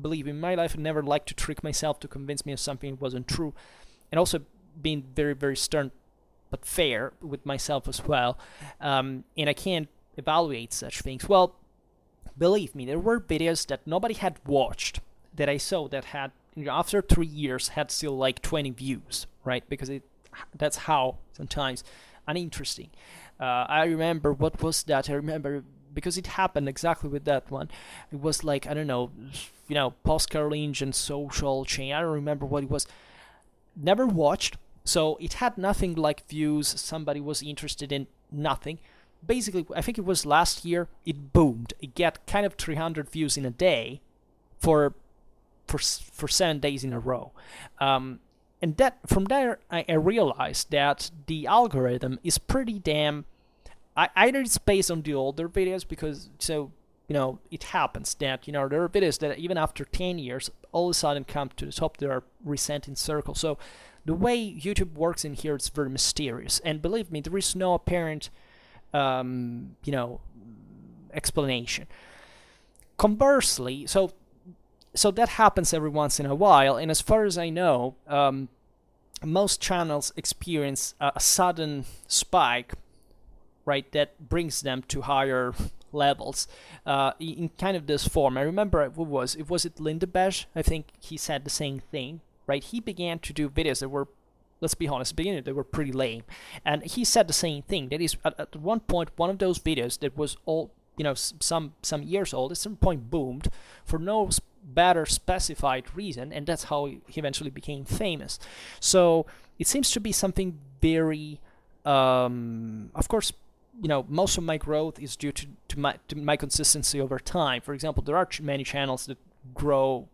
[SPEAKER 1] believe in my life. I never like to trick myself to convince me of something that wasn't true, and also being very, very stern but fair with myself as well. And I can't evaluate such things. Well, believe me, there were videos that nobody had watched that I saw that had, after 3 years, had still like 20 views, right? Because that's how sometimes uninteresting. I remember, what was that? I remember, because it happened exactly with that one. It was like, I don't know, post-Carolingian social chain. I don't remember what it was. Never watched, so it had nothing like views. Somebody was interested in nothing. Basically, I think it was last year, it boomed. It got kind of 300 views in a day for 7 days in a row. And that from there, I realized that the algorithm is pretty damn. Either it's based on the older videos, because it happens that there are videos that even after 10 years, all of a sudden come to the top. They are resent in circle. So the way YouTube works in here, it's very mysterious. And believe me, there is no apparent, explanation. Conversely, so that happens every once in a while, and as far as I know, most channels experience a sudden spike, right, that brings them to higher levels, in kind of this form. I remember it was Lindebesch, I think he said the same thing, right? He began to do videos that were, let's be honest, at the beginning they were pretty lame, and he said the same thing. That is, at one point, one of those videos that was all, some years old, at some point boomed for no better specified reason, and that's how he eventually became famous. So it seems to be something very, of course, most of my growth is due to my consistency over time. For example, there are many channels that grow,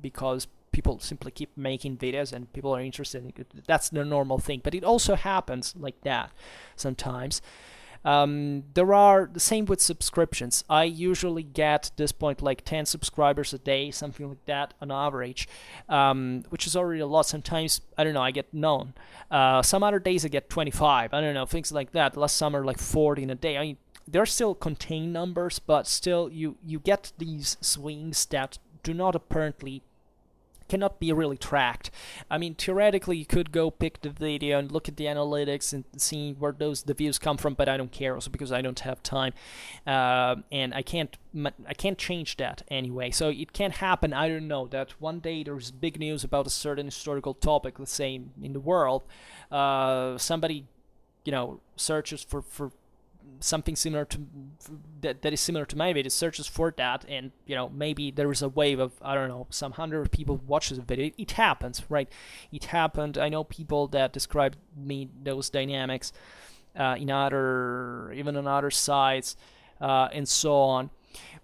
[SPEAKER 1] because people simply keep making videos and people are interested in it. That's the normal thing, but it also happens like that sometimes. There are the same with subscriptions. I usually get at this point like 10 subscribers a day, something like that on average, which is already a lot. Sometimes, I don't know, I get none. Some other days I get 25. I don't know, things like that. Last summer, like 40 in a day. I mean, they're still contained numbers, but still you get these swings that do not apparently cannot be really tracked. I mean, theoretically, you could go pick the video and look at the analytics and see where the views come from, but I don't care, also because I don't have time, and I can't change that anyway. So it can happen, I don't know, that one day there's big news about a certain historical topic, let's say in the world, somebody searches for something similar to that is similar to my video, searches for that, and maybe there is a wave of, I don't know, some 100 people watches the video. It happens, right? It happened. I know people that described me those dynamics even on other sites, and so on.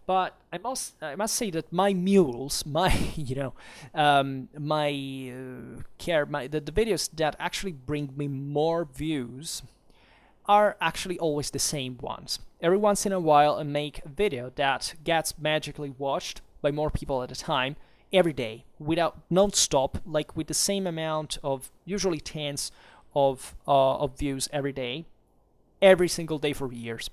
[SPEAKER 1] But I must say that my mules, my the videos that actually bring me more views are actually always the same ones. Every once in a while, I make a video that gets magically watched by more people at a time every day, without non-stop, like with the same amount of, usually tens of views every day, every single day for years.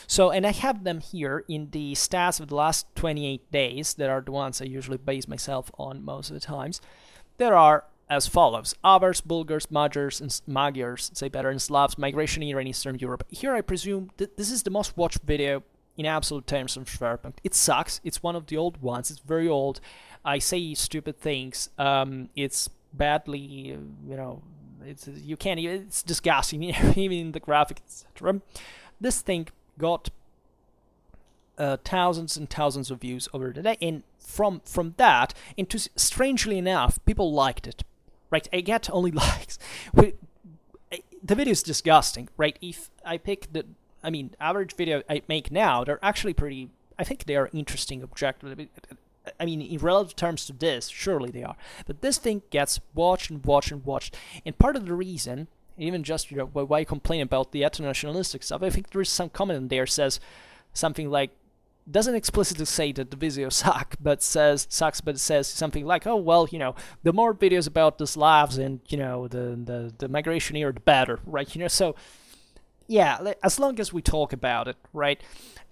[SPEAKER 1] So, and I have them here in the stats of the last 28 days, that are the ones I usually base myself on most of the times. There are as follows: Avars, Bulgars, Magyars, and Slavs, migration era in Eastern Europe. Here I presume that this is the most watched video in absolute terms from Schwerpunkt. It sucks. It's one of the old ones. It's very old. I say stupid things. It's badly, it's disgusting, even in the graphics, etc. This thing got thousands and thousands of views over the day, and from that, strangely enough, people liked it, right? I get only likes. The video is disgusting, right? If I pick average video I make now, they're actually pretty, I think they are interesting objectively. I mean, in relative terms to this, surely they are. But this thing gets watched and watched and watched, and part of the reason, even just why I complain about the ethno-nationalistic stuff, I think there is some comment in there says something like, doesn't explicitly say that the videos suck, but says something like, oh well, the more videos about the Slavs and the migration era, the better, right? So yeah, as long as we talk about it, right?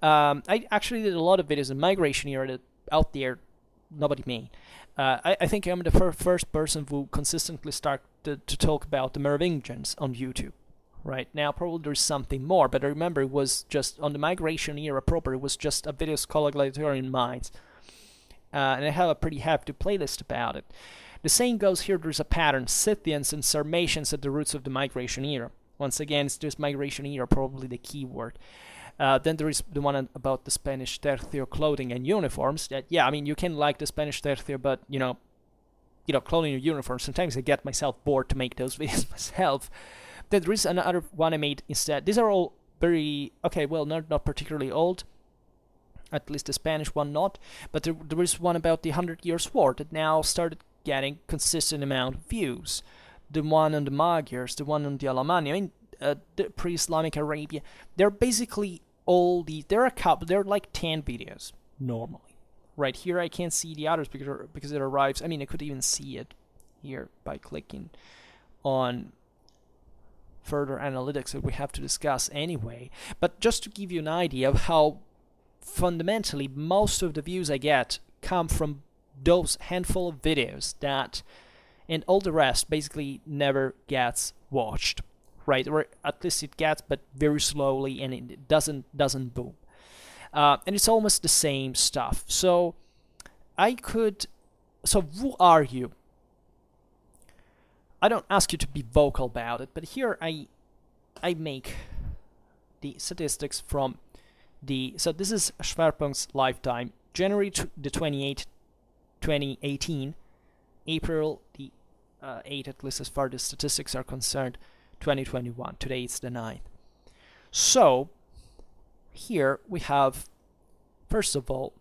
[SPEAKER 1] I actually did a lot of videos in migration era that out there nobody made. I think I'm the first person who consistently started to talk about the Merovingians on YouTube. Right now, probably there's something more, but I remember it was just on the migration era proper. It was just a videos called Gladiatorian Minds, and I have a pretty hefty playlist about it. The same goes here. There's a pattern: Scythians and Sarmatians at the roots of the migration era. Once again, it's this migration era, probably the key word. Then there is the one about the Spanish tercio clothing and uniforms. That, yeah, I mean, you can like the Spanish tercio, but clothing and uniforms. Sometimes I get myself bored to make those videos myself. Then there is another one I made instead. These are all very not particularly old. At least the Spanish one not. But there is one about the 100 Years' War that now started getting consistent amount of views. The one on the Magyars, the one on the Alemannia, the pre-Islamic Arabia. They're basically all these. There are like 10 videos normally. Right here I can't see the others because it arrives. I mean, I could even see it here by clicking on further analytics that we have to discuss anyway. But just to give you an idea of how fundamentally most of the views I get come from those handful of videos and all the rest basically never gets watched, right? Or at least it gets, but very slowly, and it doesn't boom. And it's almost the same stuff. So who are you? I don't ask you to be vocal about it, but here I make the statistics from so this is Schwerpunkt's lifetime, January the 28th, 2018, April the 8th, at least as far as the statistics are concerned, 2021. Today it's the 9th. So here we have, first of all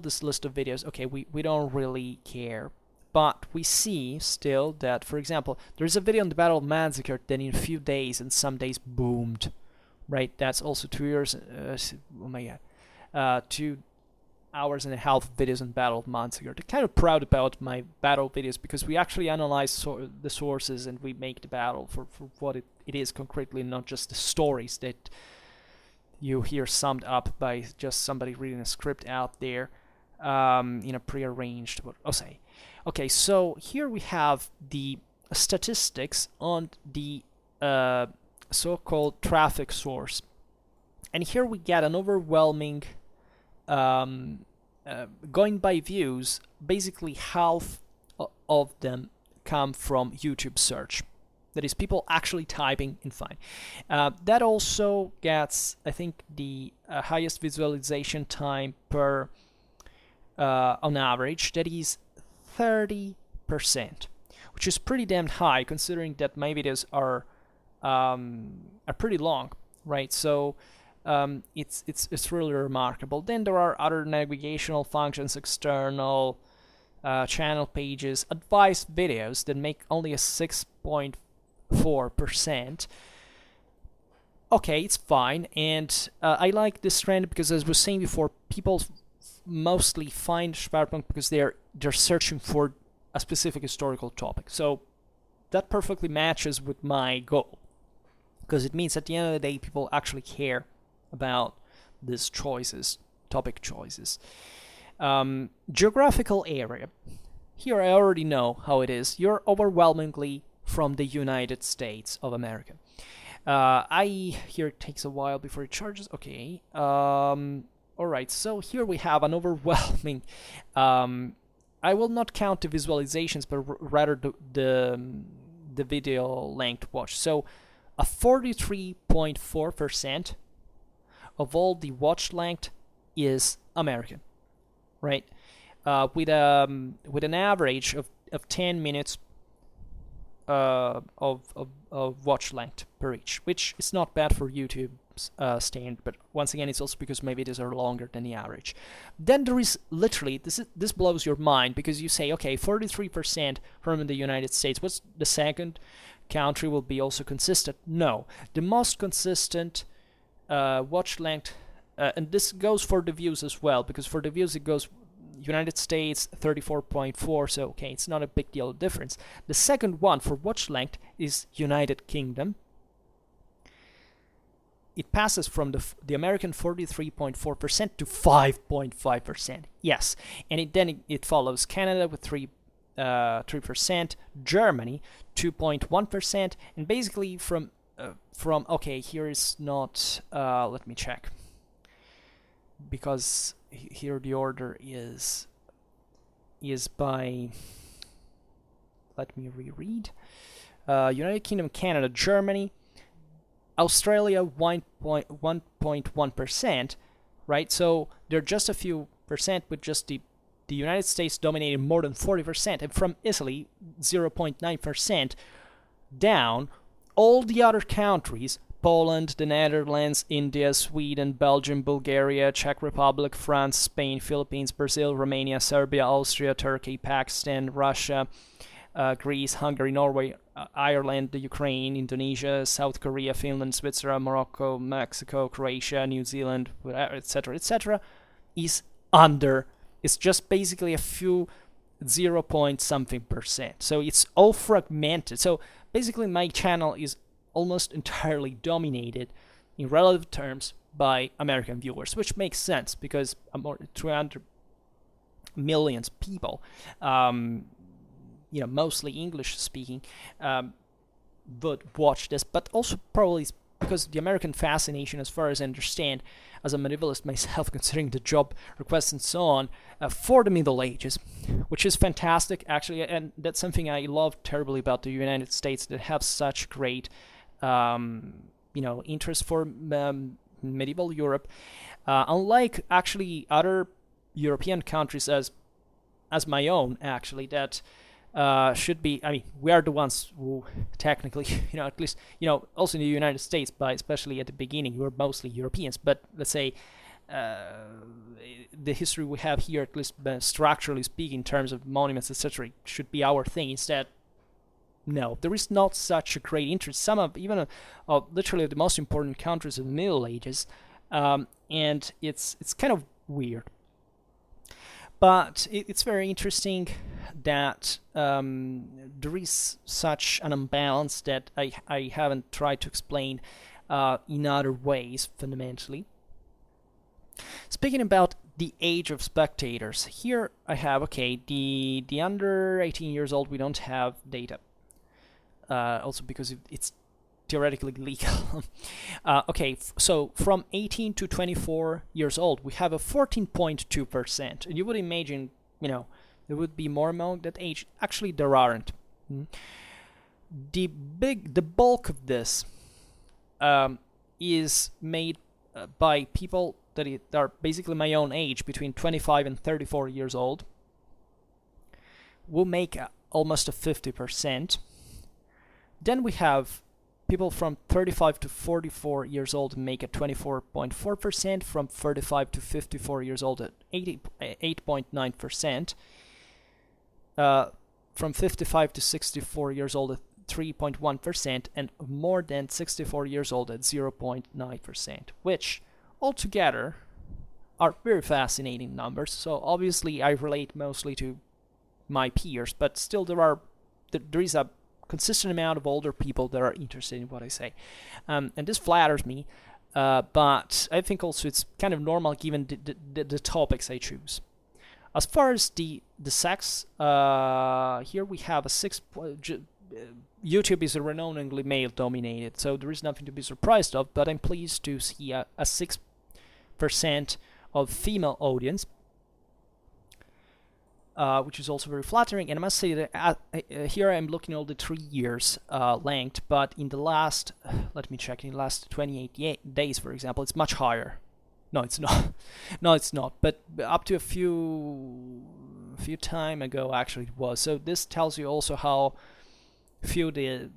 [SPEAKER 1] this list of videos. Okay, we don't really care. But we see still that, for example, there's a video on the Battle of Manzikert that in a few days and some days boomed, right? That's also 2 years, 2 hours and a half videos on Battle of Manzikert. I'm kind of proud about my battle videos because we actually analyze the sources and we make the battle for what it is concretely, not just the stories that you hear summed up by just somebody reading a script out there in a prearranged, Okay, so here we have the statistics on the so-called traffic source. And here we get an overwhelming, going by views, basically half of them come from YouTube search. That is, people actually typing in fine. That also gets, I think, the highest visualization time per on average. That is 30%, which is pretty damn high considering that my videos are pretty long, right? So it's really remarkable. Then there are other navigational functions, external channel pages, advice videos that make only a 6.4%. Okay, it's fine, and I like this trend because, as I was saying before, people mostly find Schwerpunkt because they're searching for a specific historical topic. So that perfectly matches with my goal, because it means at the end of the day people actually care about these choices, topic choices. Geographical area. Here I already know how it is. You're overwhelmingly from the United States of America. Here it takes a while before it charges. Okay. Alright, so here we have an overwhelming, I will not count the visualizations, but rather the video length watched. So a 43.4% of all the watch length is American, right? With an average of 10 minutes of watch length per each, which is not bad for YouTube's standard, but once again, it's also because my videos are longer than the average. Then there is literally, this blows your mind, because you say, okay, 43% from the United States, what's the second country will be also consistent? No, the most consistent watch length, and this goes for the views as well, because for the views it goes United States 34.4, so okay, it's not a big deal of difference. The second one for watch length is United Kingdom. It passes from the American 43.4% to 5.5%. Yes, and then it follows Canada with 3%, Germany 2.1%, and basically from okay, here is not. Let me check, because here the order is by, let me reread, United Kingdom, Canada, Germany, Australia 1.1%, right? So they're just a few percent, with just the United States dominating more than 40%, and from Italy 0.9% down. All the other countries, Poland, the Netherlands, India, Sweden, Belgium, Bulgaria, Czech Republic, France, Spain, Philippines, Brazil, Romania, Serbia, Austria, Turkey, Pakistan, Russia, Greece, Hungary, Norway, Ireland, the Ukraine, Indonesia, South Korea, Finland, Switzerland, Morocco, Mexico, Croatia, New Zealand, etc., is under. It's just basically a few 0 point something percent. So it's all fragmented. So basically my channel is almost entirely dominated in relative terms by American viewers, which makes sense because more than 300 million people, mostly English speaking, would watch this, but also probably because the American fascination, as far as I understand, as a medievalist myself, considering the job requests and so on, for the Middle Ages, which is fantastic, actually, and that's something I love terribly about the United States, that have such great interest for medieval Europe, unlike actually other European countries as my own, actually, that should be, I mean, we are the ones who technically, at least, also in the United States, but especially at the beginning, we're mostly Europeans, but let's say the history we have here, at least structurally speaking, in terms of monuments, etc., should be our thing. Instead, no, there is not such a great interest. Some of even literally the most important countries of the Middle Ages, and it's kind of weird. But it's very interesting that there is such an imbalance that I haven't tried to explain in other ways fundamentally. Speaking about the age of spectators, here I have, okay, the under 18 years old, we don't have data. Also because it's theoretically legal. Okay, so from 18 to 24 years old, we have a 14.2%. And you would imagine, there would be more among that age. Actually, there aren't. The bulk of this is made by people that are basically my own age, between 25 and 34 years old, will make almost a 50%. Then we have people from 35 to 44 years old make a 24.4%, from 35 to 54 years old at 8.9%, from 55 to 64 years old at 3.1%, and more than 64 years old at 0.9%, which altogether are very fascinating numbers. So obviously I relate mostly to my peers, but still there is a consistent amount of older people that are interested in what I say, and this flatters me, but I think also it's kind of normal given the topics I choose. As far as the sex, here we have a YouTube is renowningly male dominated, so there is nothing to be surprised of, but I'm pleased to see a 6% of female audience, which is also very flattering. And I must say that here I'm looking at all the 3 years length, but in the last, let me check, in the last 28 days, for example, it's much higher. No, it's not. No, it's not. But up to a few time ago, actually, it was. So this tells you also how few the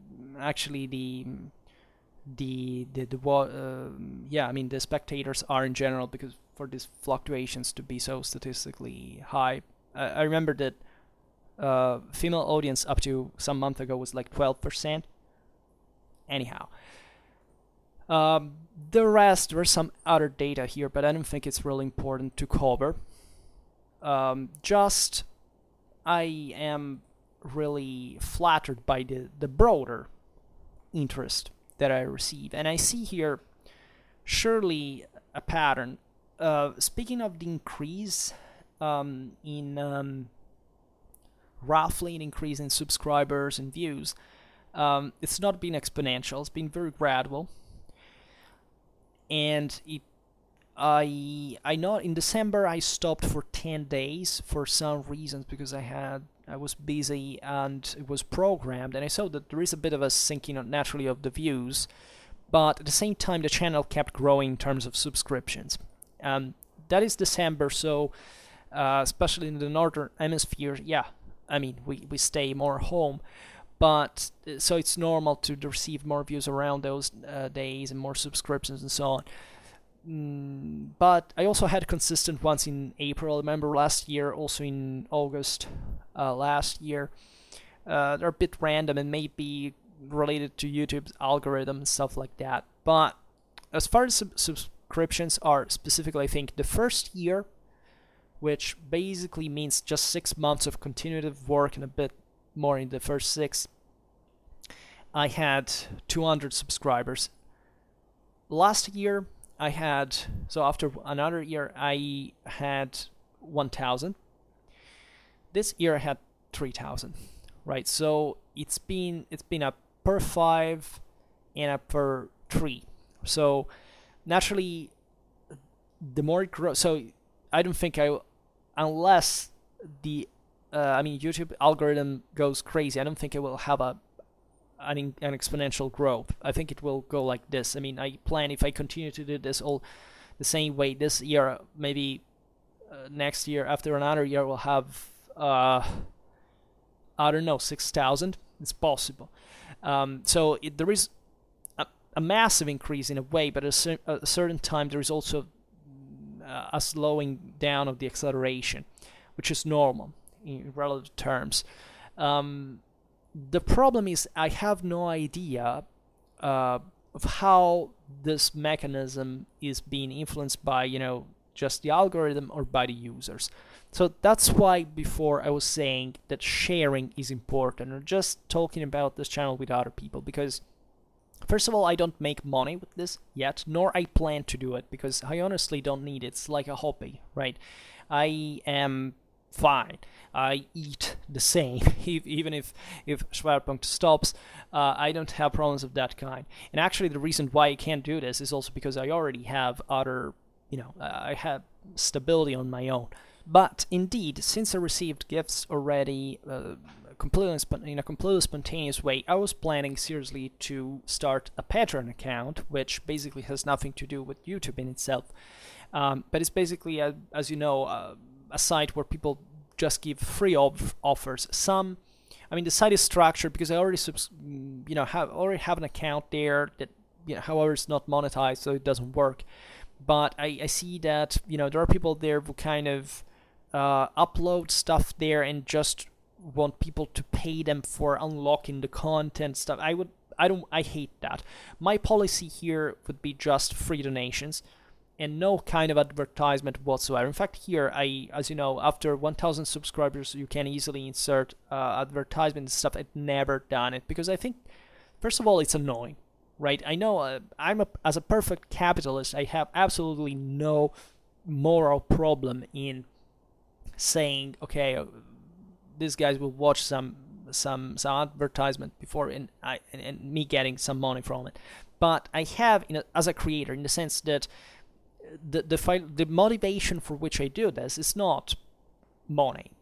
[SPEAKER 1] spectators are in general, because for these fluctuations to be so statistically high. I remember that female audience up to some month ago was like 12%. Anyhow, the rest, there's some other data here, but I don't think it's really important to cover. Just I am really flattered by the broader interest that I receive, and I see here surely a pattern. Speaking of the increase in roughly an increase in subscribers and views, it's not been exponential, it's been very gradual, and I know in December I stopped for 10 days for some reasons, because I was busy and it was programmed, and I saw that there is a bit of a sinking naturally of the views, but at the same time the channel kept growing in terms of subscriptions. That is December, so especially in the northern hemisphere, we stay more home, but so it's normal to receive more views around those days and more subscriptions and so on. But I also had consistent ones in April. I remember last year, also in August last year. They're a bit random and maybe related to YouTube's algorithm and stuff like that. But as far as subscriptions are specifically, I think the first year, which basically means just 6 months of continuative work and a bit more in the first 6, I had 200 subscribers. Last year, so after another year, I had 1,000. This year I had 3,000, right? So it's been a per 5 and a per 3. So naturally, the more it grows, so I don't think unless the YouTube algorithm goes crazy, I don't think it will have an exponential growth. I think it will go like this. I plan, if I continue to do this all the same way this year, maybe next year, after another year, we'll have I don't know, 6,000. It's possible. So there is a massive increase in a way, but at a certain time there is also a slowing down of the acceleration, which is normal in relative terms. The problem is I have no idea of how this mechanism is being influenced by, just the algorithm or by the users. So that's why before I was saying that sharing is important, or just talking about this channel with other people, because first of all, I don't make money with this yet, nor I plan to do it, because I honestly don't need it. It's like a hobby, right? I am fine. I eat the same, even if Schwerpunkt stops. I don't have problems of that kind. And actually, the reason why I can't do this is also because I already have other, I have stability on my own. But indeed, since I received gifts already in a completely spontaneous way, I was planning seriously to start a Patreon account, which basically has nothing to do with YouTube in itself. But it's basically, as you know, a site where people just give free offers. The site is structured because I already have an account there that, however, it's not monetized, so it doesn't work. But I see that, there are people there who kind of upload stuff there and just want people to pay them for unlocking the content stuff. I hate that. My policy here would be just free donations and no kind of advertisement whatsoever. In fact, here, as you know, after 1,000 subscribers, you can easily insert advertisement and stuff. I've never done it because I think, first of all, it's annoying, right? I know as a perfect capitalist, I have absolutely no moral problem in saying, okay, these guys will watch some advertisement before and me getting some money from it. But I have, as a creator, in the sense that the motivation for which I do this is not money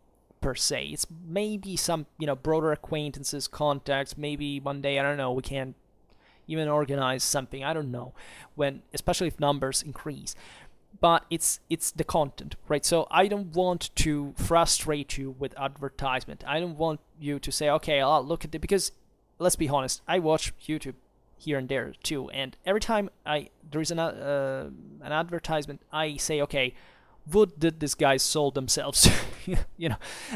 [SPEAKER 1] per se. It's maybe some broader acquaintances, contacts. Maybe one day, I don't know, we can even organize something. I don't know, especially if numbers increase. But it's the content, right? So I don't want to frustrate you with advertisement. I don't want you to say, okay, I'll look at it, because let's be honest, I watch YouTube here and there too, and every time there is an advertisement, I say, okay, what did these guys sold themselves to?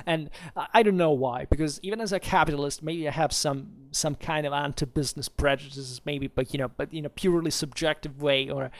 [SPEAKER 1] And I don't know why, because even as a capitalist, maybe I have some kind of anti-business prejudices, maybe, but in a purely subjective way, or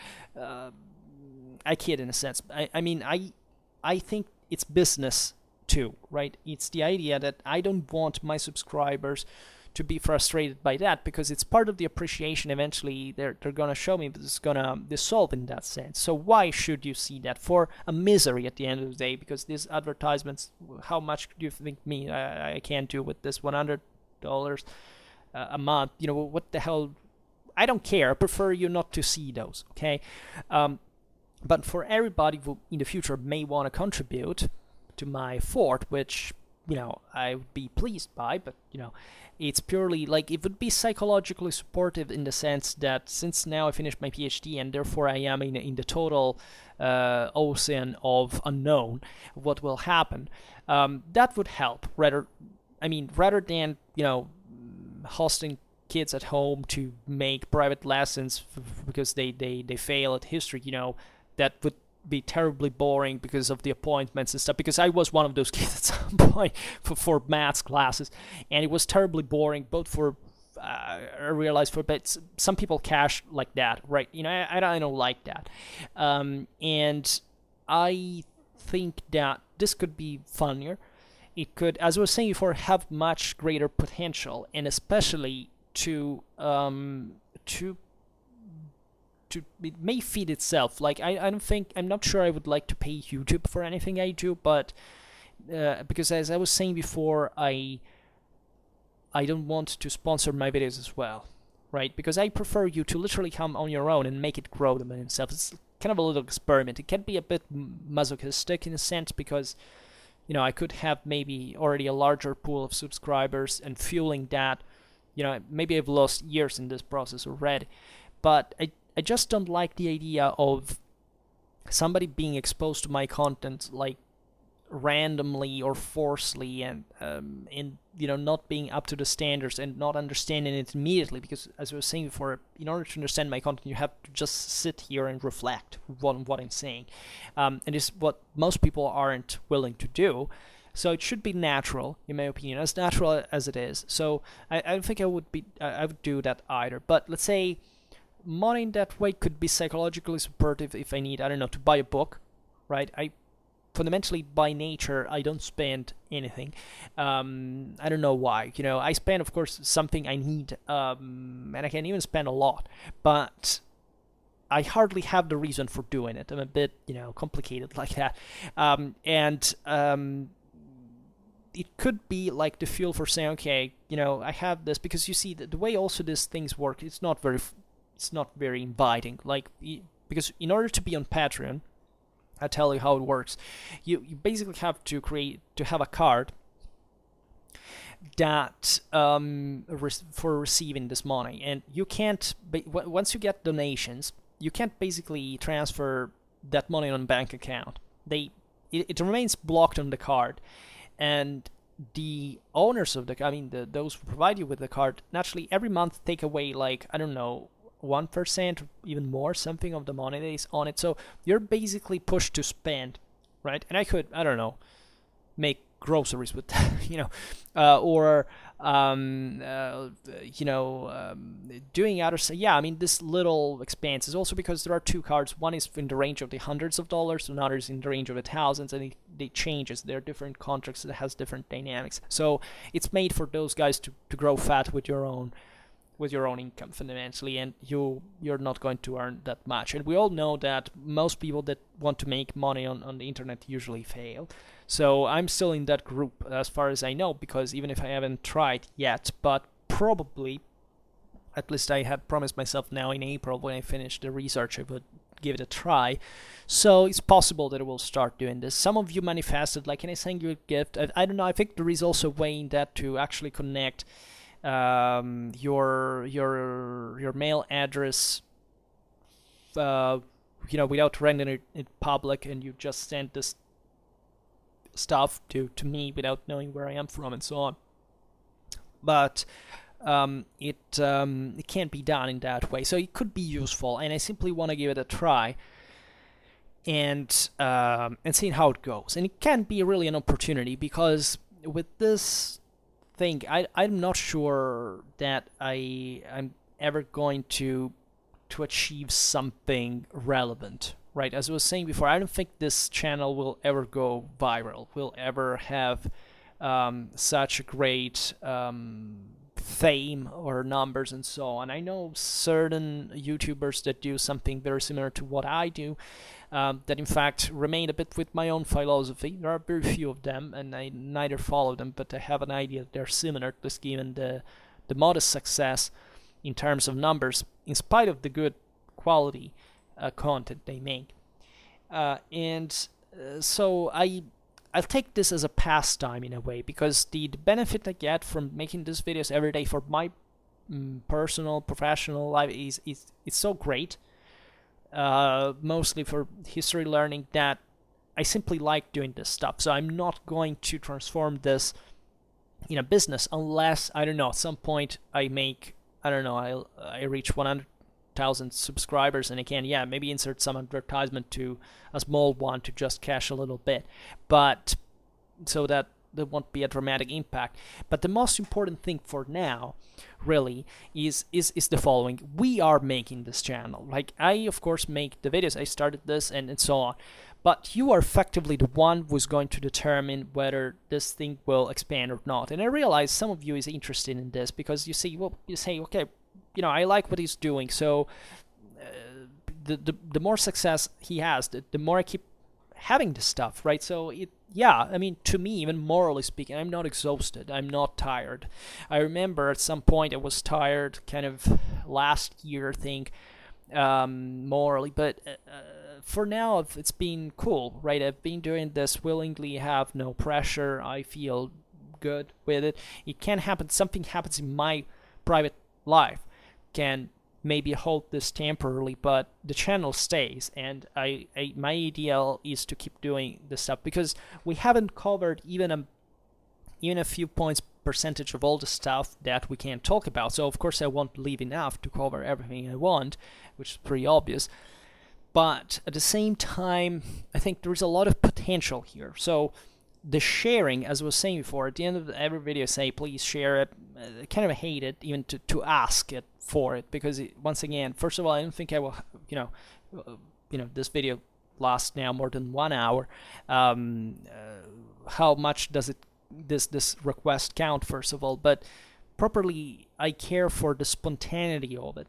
[SPEAKER 1] I kid in a sense. I think it's business too, right? It's the idea that I don't want my subscribers to be frustrated by that, because it's part of the appreciation. Eventually they're gonna show me that it's gonna dissolve in that sense. So why should you see that for a misery at the end of the day? Because these advertisements, how much do you think I can do with this $100 a month? What the hell? I don't care. I prefer you not to see those, okay? But for everybody who in the future may want to contribute to my fort, which I would be pleased by, but it's purely like, it would be psychologically supportive in the sense that since now I finished my PhD and therefore I am in the total ocean of unknown what will happen, that would help rather than hosting kids at home to make private lessons because they fail at history. That would be terribly boring because of the appointments and stuff, because I was one of those kids at some point for maths classes, and it was terribly boring, both for I realized but some people cash like that, right? I don't like that, and I think that this could be funnier. It could, as I was saying before, have much greater potential, and especially to it may feed itself. Like I'm not sure I would like to pay YouTube for anything I do, but because as I was saying before, I don't want to sponsor my videos as well, right? Because I prefer you to literally come on your own and make it grow them in itself. It's kind of a little experiment. It can be a bit masochistic in a sense, because I could have maybe already a larger pool of subscribers, and fueling that, maybe I've lost years in this process already. But I just don't like the idea of somebody being exposed to my content like randomly or forcefully, and not being up to the standards and not understanding it immediately, because as I was saying before, in order to understand my content, you have to just sit here and reflect on what I'm saying, and it's what most people aren't willing to do. So it should be natural, in my opinion, as natural as it is. So I don't think I would do that either. But let's say money in that way could be psychologically supportive if I need, I don't know, to buy a book, right? I fundamentally, by nature, I don't spend anything. I don't know why. I spend, of course, something I need, and I can even spend a lot, but I hardly have the reason for doing it. I'm a bit, complicated like that. It could be like the fuel for saying, okay, I have this, because you see the way also these things work, it's not very inviting. Like, because in order to be on Patreon, I'll tell you how it works. You basically have to have a card that for receiving this money, and you can't. Once you get donations, you can't basically transfer that money on a bank account. It remains blocked on the card, and the owners of those who provide you with the card naturally every month take away, like, I don't know, 1% or even more, something of the money that is on it. So you're basically pushed to spend, right? And I don't know, make groceries with that, or doing other. Yeah, I mean, this little expenses also, because there are two cards. One is in the range of the hundreds of dollars, another is in the range of the thousands, and they changes. They're different contracts that has different dynamics. So it's made for those guys to grow fat with your own income fundamentally, and you're not going to earn that much. And we all know that most people that want to make money on the internet usually fail. So I'm still in that group as far as I know, because even if I haven't tried yet, but probably, at least I had promised myself now in April when I finished the research I would give it a try. So it's possible that I will start doing this. Some of you manifested, like, can I send you a gift? I don't know, I think there is also a way in that to actually connect your mail address without rendering it public, and you just send this stuff to me without knowing where I am from and so on. But it can't be done in that way, so it could be useful, and I simply want to give it a try and seeing how it goes. And it can be really an opportunity, because with this thing, I'm not sure that I'm ever going to achieve something relevant, right? As I was saying before, I don't think this channel will ever go viral, will ever have such a great fame or numbers and so on. I know certain YouTubers that do something very similar to what I do, that in fact remain a bit with my own philosophy. There are very few of them, and I neither follow them, but I have an idea that they're similar, just given the modest success in terms of numbers, in spite of the good quality content they make. So I'll take this as a pastime in a way, because the benefit I get from making these videos every day for my personal, professional life is so great, mostly for history learning, that I simply like doing this stuff. So I'm not going to transform this in a business unless, I don't know, at some point I reach 100,000 subscribers, and I can, maybe insert some advertisement to a small one to just cash a little bit, but so that there won't be a dramatic impact. But the most important thing for now really is the following. We are making this channel. Like, I of course make the videos, I started this and so on, but you are effectively the one who's going to determine whether this thing will expand or not. And I realize some of you is interested in this, because you say, okay, I like what he's doing, so the more success he has, the more I keep having this stuff, right? So I mean, to me, even morally speaking, I'm not exhausted, I'm not tired. I remember at some point I was tired, kind of last year, I think, morally, but for now it's been cool, right? I've been doing this willingly, have no pressure, I feel good with it. It can happen, something happens in my private life can maybe hold this temporarily, but the channel stays, and my ideal is to keep doing this stuff, because we haven't covered even a few points percentage of all the stuff that we can talk about. So of course I won't leave enough to cover everything I want, which is pretty obvious, but at the same time I think there is a lot of potential here. So the sharing, as I was saying before, at the end of every video, say please share it. I kind of hate it even to ask it for it, because once again, first of all, I don't think I will, this video lasts now more than 1 hour. How much does this request count, first of all? But properly, I care for the spontaneity of it.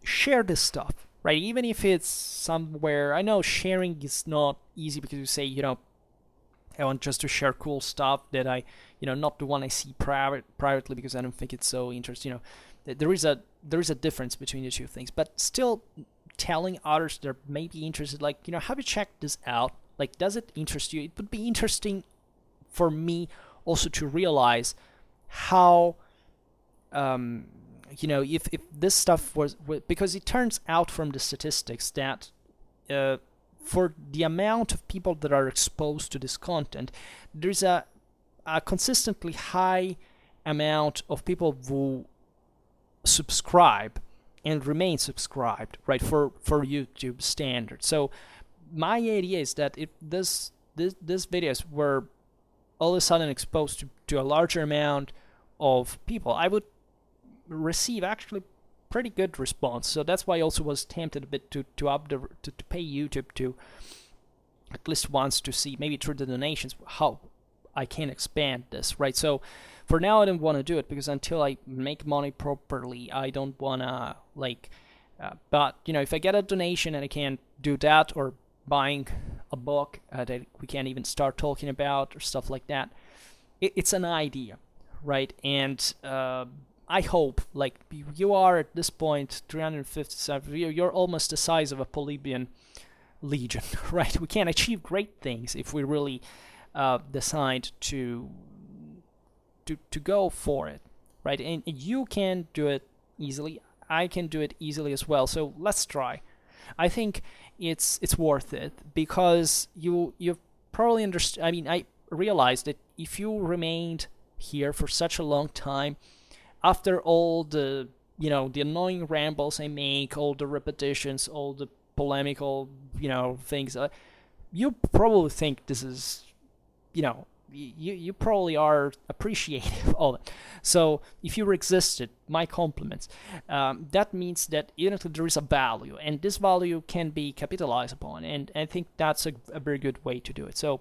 [SPEAKER 1] Share this stuff, right? Even if it's somewhere, I know sharing is not easy, because you say, I want just to share cool stuff that I, not the one I see privately, because I don't think it's so interesting. There is a difference between the two things, but still telling others that may be interested, have you checked this out? Like, does it interest you? It would be interesting for me also to realize how if this stuff was, because it turns out from the statistics that for the amount of people that are exposed to this content, there's a consistently high amount of people who subscribe and remain subscribed, right, for YouTube standards. So my idea is that if these videos were all of a sudden exposed to a larger amount of people, I would receive actually pretty good response. So that's why I also was tempted a bit to pay YouTube to at least once to see, maybe through the donations, how I can expand this, right? So for now I don't want to do it, because until I make money properly, I don't want to but if I get a donation and I can do that, or buying a book that we can't even start talking about, or stuff like that, it's an idea, right? And I hope, you are at this point 357, you're almost the size of a Polybian legion, right? We can achieve great things if we really decide to go for it, right? And you can do it easily. I can do it easily as well. So let's try. I think it's worth it, because you've probably understood. I mean, I realized that if you remained here for such a long time, after all the the annoying rambles I make, all the repetitions, all the polemical things, you probably think this is you probably are appreciative of it. So if you resisted, my compliments. That means that there is a value, and this value can be capitalized upon, and I think that's a very good way to do it. So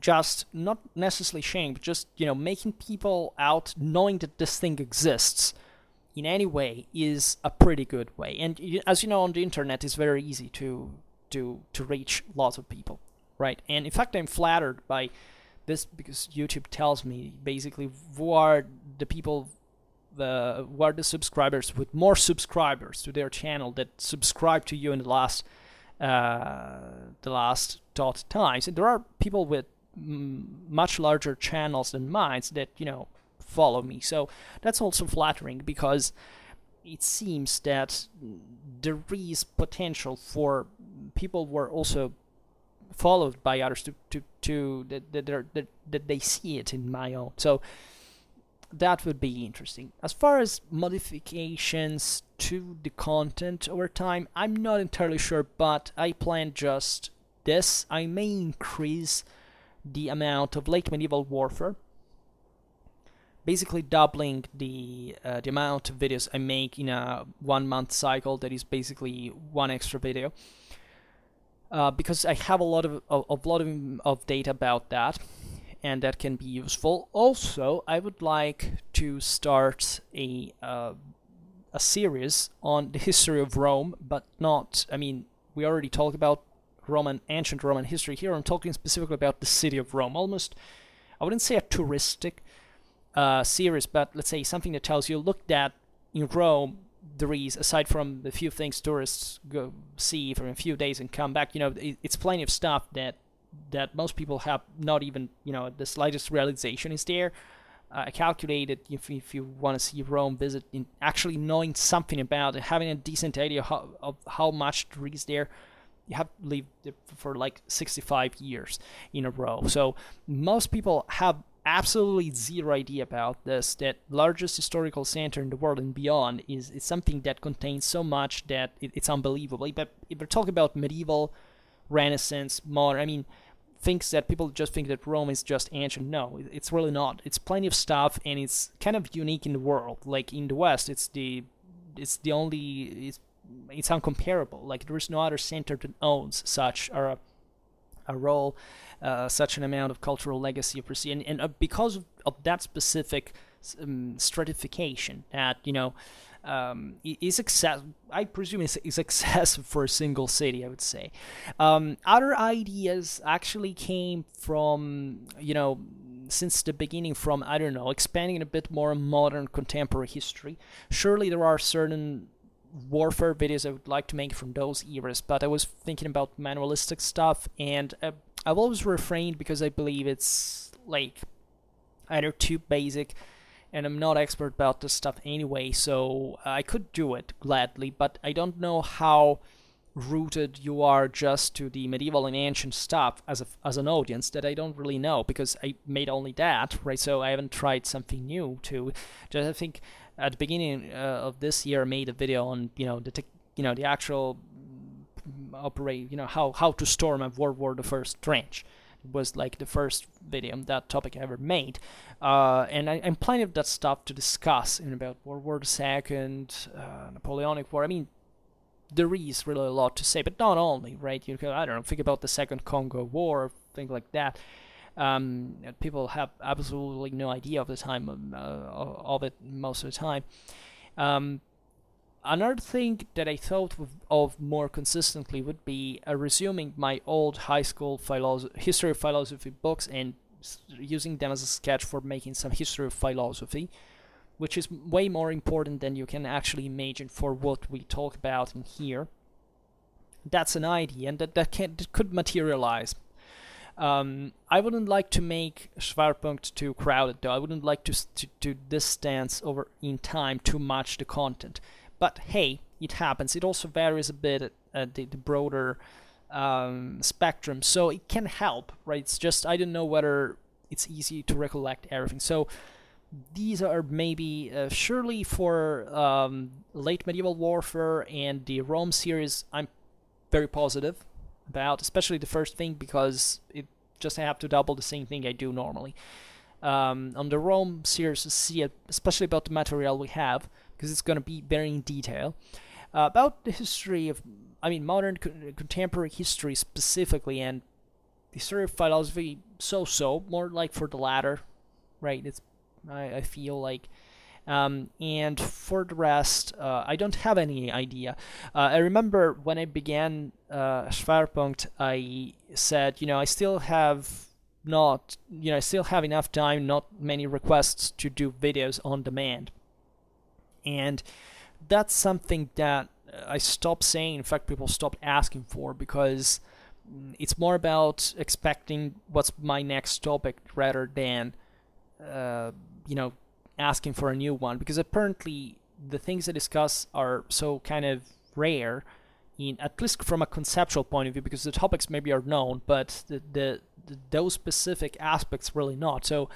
[SPEAKER 1] just not necessarily sharing, but just making people out, knowing that this thing exists in any way, is a pretty good way. And as you know, on the internet, it's very easy to reach lots of people, right? And in fact, I'm flattered by this, because YouTube tells me basically who are the people, who are the subscribers with more subscribers to their channel that subscribe to you in the last dot times. And there are people with much larger channels than mine that follow me. So that's also flattering, because it seems that there is potential for people who are also followed by others that they see it in my own. So that would be interesting. As far as modifications to the content over time, I'm not entirely sure, but I plan just this. I may increase the amount of late medieval warfare, basically doubling the amount of videos I make in a 1 month cycle. That is basically one extra video, because I have a lot of data about that, and that can be useful. Also, I would like to start a series on the history of Rome, but not. I mean, we already talked about ancient Roman history. Here I'm talking specifically about the city of Rome. Almost, I wouldn't say a touristic series, but let's say something that tells you, look, that in Rome there is, aside from the few things tourists go see for a few days and come back, it's plenty of stuff that most people have not even the slightest realization is there. I calculated, if you want to see Rome, visit in actually knowing something about it, having a decent idea of how much there is there, you have lived for 65 years in a row. So most people have absolutely zero idea about this, that largest historical center in the world and beyond is something that contains so much that it's unbelievable. But if we're talking about medieval, Renaissance, modern, I mean, things that people just think that Rome is just ancient. No, it's really not. It's plenty of stuff, and it's kind of unique in the world. Like in the West, it's uncomparable. There is no other center that owns such a role, such an amount of cultural legacy of prestige, and because of that specific stratification that is I presume is excessive for a single city, I would say. Other ideas actually came from since the beginning, from expanding a bit more modern contemporary history. Surely there are certain warfare videos I would like to make from those eras, but I was thinking about manualistic stuff, and I've always refrained because I believe it's either too basic, and I'm not expert about this stuff anyway, so I could do it gladly, but I don't know how rooted you are just to the medieval and ancient stuff as an audience, that I don't really know, because I made only that, right? So I haven't tried something new to. Just I think at the beginning of this year, I made a video on the actual how to storm a World War I trench. It was like the first video on that topic I ever made, and I'm plenty of that stuff to discuss about World War II, Napoleonic War. I mean, there is really a lot to say, but not only, right? You can, I don't know, think about the Second Congo War, things like that. People have absolutely no idea of the time of it most of the time. Another thing that I thought of more consistently would be resuming my old high school history of philosophy books and using them as a sketch for making some history of philosophy, which is way more important than you can actually imagine for what we talk about in here. That's an idea, and that could materialize. I wouldn't like to make Schwerpunkt too crowded, though. I wouldn't like to distance over in time too much the content. But hey, it happens. It also varies a bit at the broader spectrum, so it can help, right? It's just I don't know whether it's easy to recollect everything. So these are maybe surely for late medieval warfare and the Rome series. I'm very positive about, especially the first thing, because I have to double the same thing I do normally. On the Rome series, see especially about the material we have, because it's going to be very in detail about the history of, modern contemporary history specifically, and the history of philosophy. So more like for the latter, right? I feel like. And for the rest, I don't have any idea. I remember when I began Schwerpunkt, I said, I still have enough time, not many requests to do videos on demand. And that's something that I stopped saying. In fact, people stopped asking for, because it's more about expecting what's my next topic rather than, asking for a new one, because apparently the things I discuss are so kind of rare, at least from a conceptual point of view, because the topics maybe are known, but those specific aspects really not. So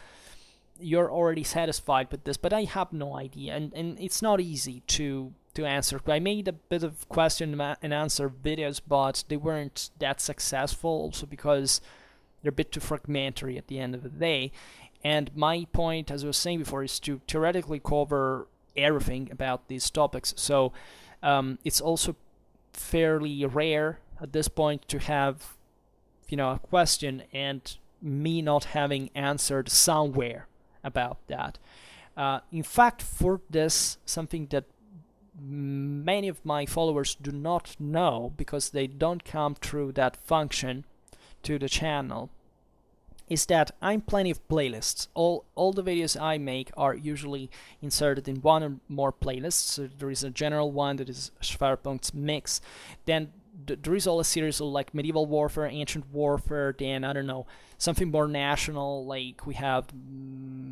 [SPEAKER 1] you're already satisfied with this, but I have no idea, and it's not easy to answer. I made a bit of question and answer videos, but they weren't that successful, also because they're a bit too fragmentary at the end of the day. And my point, as I was saying before, is to theoretically cover everything about these topics. So it's also fairly rare at this point to have, a question and me not having answered somewhere about that. In fact, for this, something that many of my followers do not know, because they don't come through that function to the channel, is that I'm plenty of playlists. All the videos I make are usually inserted in one or more playlists. So there is a general one that is Schwerpunkt's mix. Then there is all a series of like medieval warfare, ancient warfare, then I don't know, something more national, like we have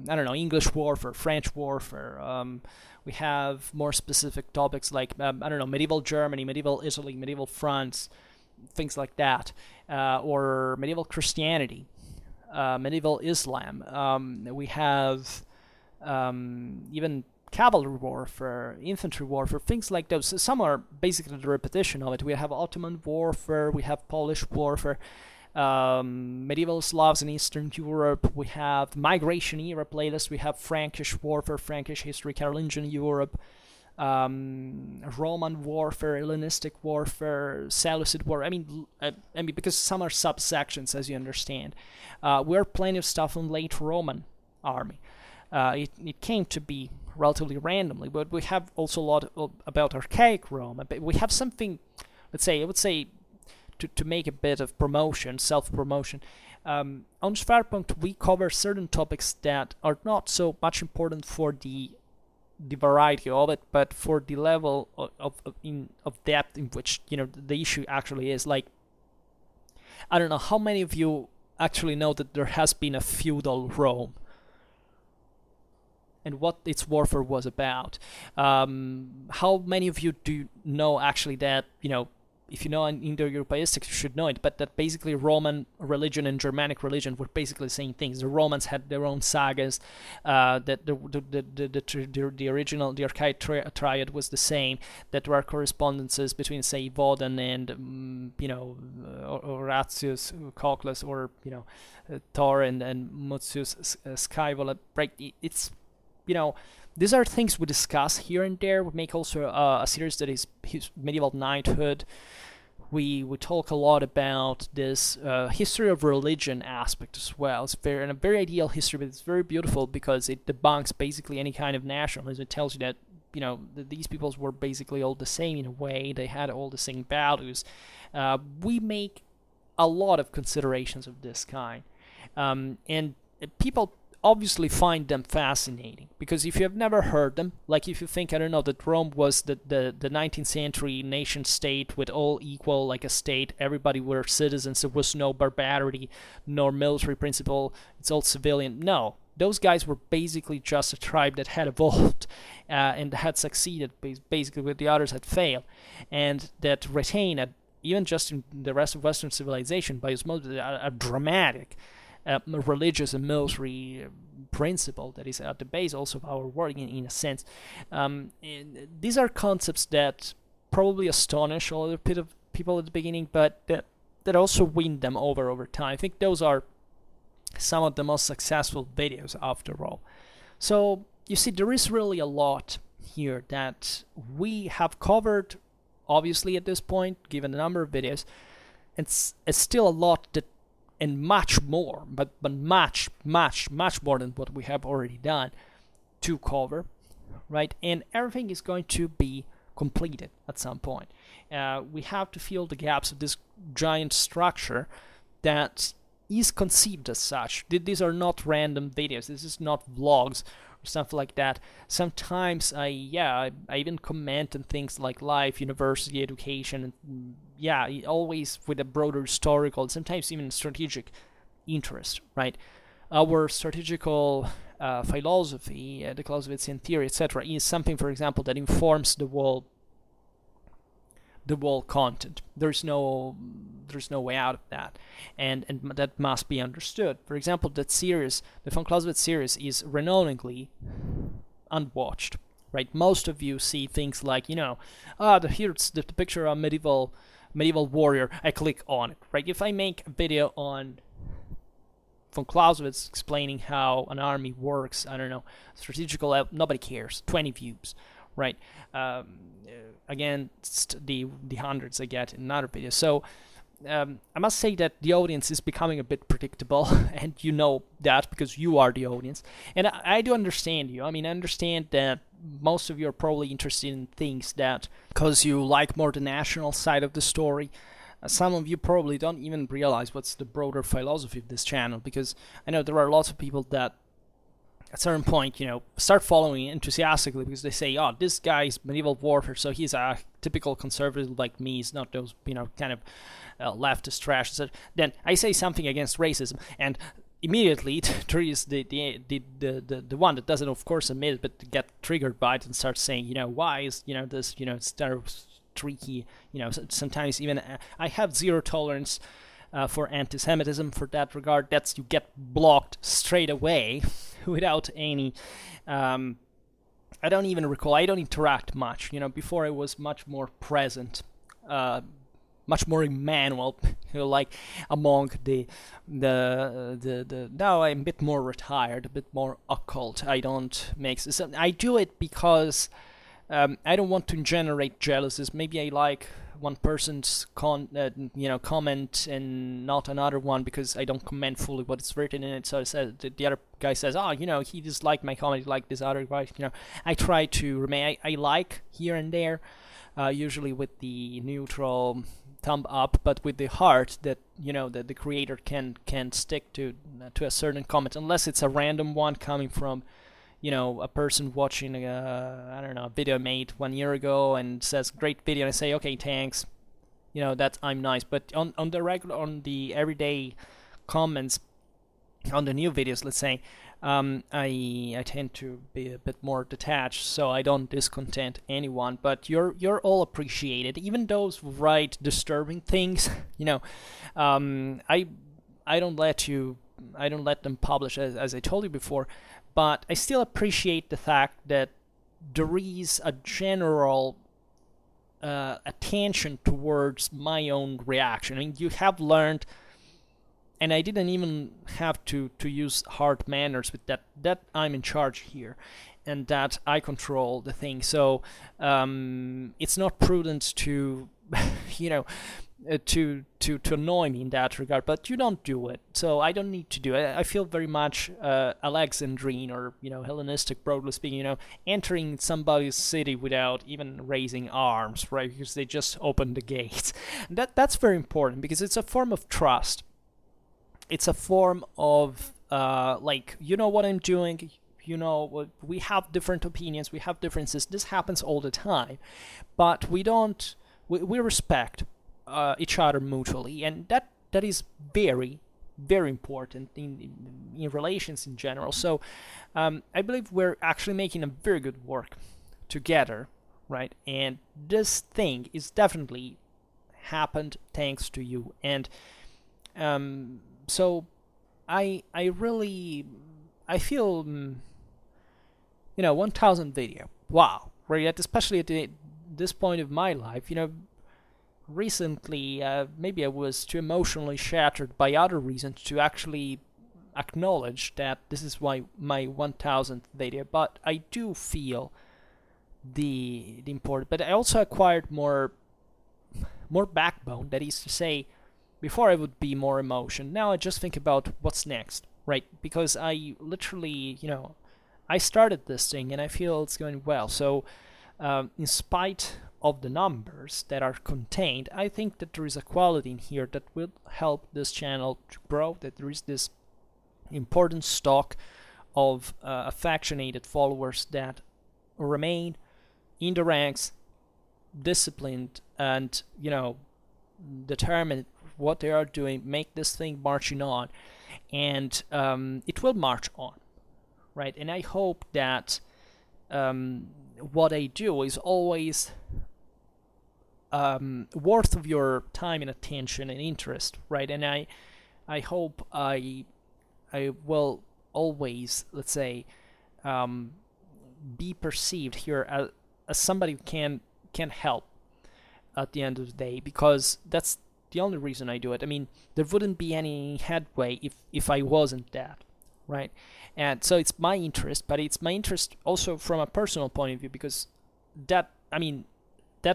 [SPEAKER 1] English warfare, French warfare. We have more specific topics like medieval Germany, medieval Italy, medieval France, things like that, or medieval Christianity. Medieval Islam. We have even cavalry warfare, infantry warfare, things like those. So some are basically the repetition of it. We have Ottoman warfare, we have Polish warfare, medieval Slavs in Eastern Europe, we have migration era playlist, we have Frankish warfare, Frankish history, Carolingian Europe, Roman warfare, Hellenistic warfare, Seleucid war. Because some are subsections, as you understand. We are plenty of stuff on late Roman army. It came to be relatively randomly, but we have also a lot about archaic Rome. We have something, I would say, to make a bit of promotion, self-promotion. On Schwerpunkt, we cover certain topics that are not so much important for the variety of it, but for the level of depth in which the issue actually is. Like, I don't know how many of you actually know that there has been a feudal Rome, and what its warfare was about. How many of you do know actually that, if you know Indo-Europaeistics, you should know it, but that basically Roman religion and Germanic religion were basically the same things. The Romans had their own sagas, that the original, the archaic triad was the same, that there are correspondences between, say, Woden and, Horatius Cocles, or, Thor and Mutius Scaevola. Right? It's, these are things we discuss here and there. We make also a series that is medieval knighthood. We talk a lot about this history of religion aspect as well. It's a very ideal history, but it's very beautiful because it debunks basically any kind of nationalism. It tells you that these peoples were basically all the same in a way. They had all the same values. We make a lot of considerations of this kind, and people obviously find them fascinating, because if you have never heard them, like if you think, I don't know, that Rome was the 19th century nation state with all equal, like a state, everybody were citizens, there was no barbarity, nor military principle, it's all civilian. No, those guys were basically just a tribe that had evolved and had succeeded basically where the others had failed, and that retained, even just in the rest of Western civilization, by osmosis, a dramatic religious and military principle that is at the base also of our work in a sense. These are concepts that probably astonish a little bit of people at the beginning, but that also win them over time. I think those are some of the most successful videos after all. So you see, there is really a lot here that we have covered, obviously, at this point, given the number of videos. It's still a lot that, and much more, but much more than what we have already done to cover, right? And everything is going to be completed at some point. We have to fill the gaps of this giant structure that is conceived as such. These are not random videos. This is not vlogs or something like that. Sometimes I even comment on things like life, university, education, and always with a broader historical, sometimes even strategic interest, right? Our strategical philosophy, the Clausewitzian theory, etc., is something, for example, that informs the whole content. There's no way out of that, and that must be understood. For example, that series, the von Clausewitz series, is renowningly unwatched, right? Most of you see things like, here's the picture of medieval warrior, I click on it, right? If I make a video on von Clausewitz explaining how an army works, I don't know, strategical, nobody cares, 20 views, right? Against the hundreds I get in another video. So I must say that the audience is becoming a bit predictable, and you know that because you are the audience. And I do understand you. I mean, I understand that most of you are probably interested in things that, because you like more the national side of the story. Some of you probably don't even realize what's the broader philosophy of this channel, because I know there are lots of people that at a certain point, start following enthusiastically because they say, oh, this guy is medieval warfare, so he's a typical conservative like me. He's not those, kind of leftist trash. So then I say something against racism, and immediately there is the one that doesn't, of course, admit it, but get triggered by it and starts saying, why is, this, it's tricky, sometimes even I have zero tolerance for anti-Semitism for that regard. That's, you get blocked straight away without any I don't even recall. I don't interact much. Before I was much more present, much more Emmanuel, like among the now I'm a bit more retired, a bit more occult. I don't make I do it because I don't want to generate jealousies. Maybe I like one person's comment and not another one because I don't comment fully what is written in it. So I said, the other guy says, he disliked my comment, like this other guy. I try to remain. I like here and there, usually with the neutral thumb up, but with the heart that that the creator can stick to a certain comment, unless it's a random one coming from a person watching a video made 1 year ago and says great video, and I say okay, thanks, that I'm nice. But on the everyday comments on the new videos, let's say, I tend to be a bit more detached, so I don't discontent anyone. But you're all appreciated, even those who write disturbing things. You know, I don't let you. I don't let them publish, as I told you before, but I still appreciate the fact that there is a general attention towards my own reaction. I mean, you have learned, and I didn't even have to use hard manners with that I'm in charge here, and that I control the thing. So it's not prudent to, you know, to annoy me in that regard, but you don't do it, so I don't need to do it. I feel very much Alexandrine, or Hellenistic, broadly speaking, entering somebody's city without even raising arms, right? Because they just opened the gates. That's very important, because it's a form of trust. It's a form of like, you know what I'm doing. We have different opinions, we have differences. This happens all the time, but we don't. We respect each other mutually, and that is very, very important in relations in general. So I believe we're actually making a very good work together, right? And this thing is definitely happened thanks to you. And so I really, I feel 1000 video, wow, right? Especially at this point of my life, recently, maybe I was too emotionally shattered by other reasons to actually acknowledge that this is my 1000th video. But I do feel the importance. But I also acquired more backbone. That is to say, before I would be more emotion. Now I just think about what's next, right? Because I literally, I started this thing and I feel it's going well. So in spite of the numbers that are contained, I think that there is a quality in here that will help this channel to grow, that there is this important stock of affectionated followers that remain in the ranks, disciplined, and determined what they are doing, make this thing marching on, and it will march on, right? And I hope that what I do is always worth of your time and attention and interest, right? And I hope I will always, let's say, be perceived here as somebody who can help at the end of the day, because that's the only reason I do it. I mean, there wouldn't be any headway if I wasn't that, right? And so it's my interest, but it's my interest also from a personal point of view, because that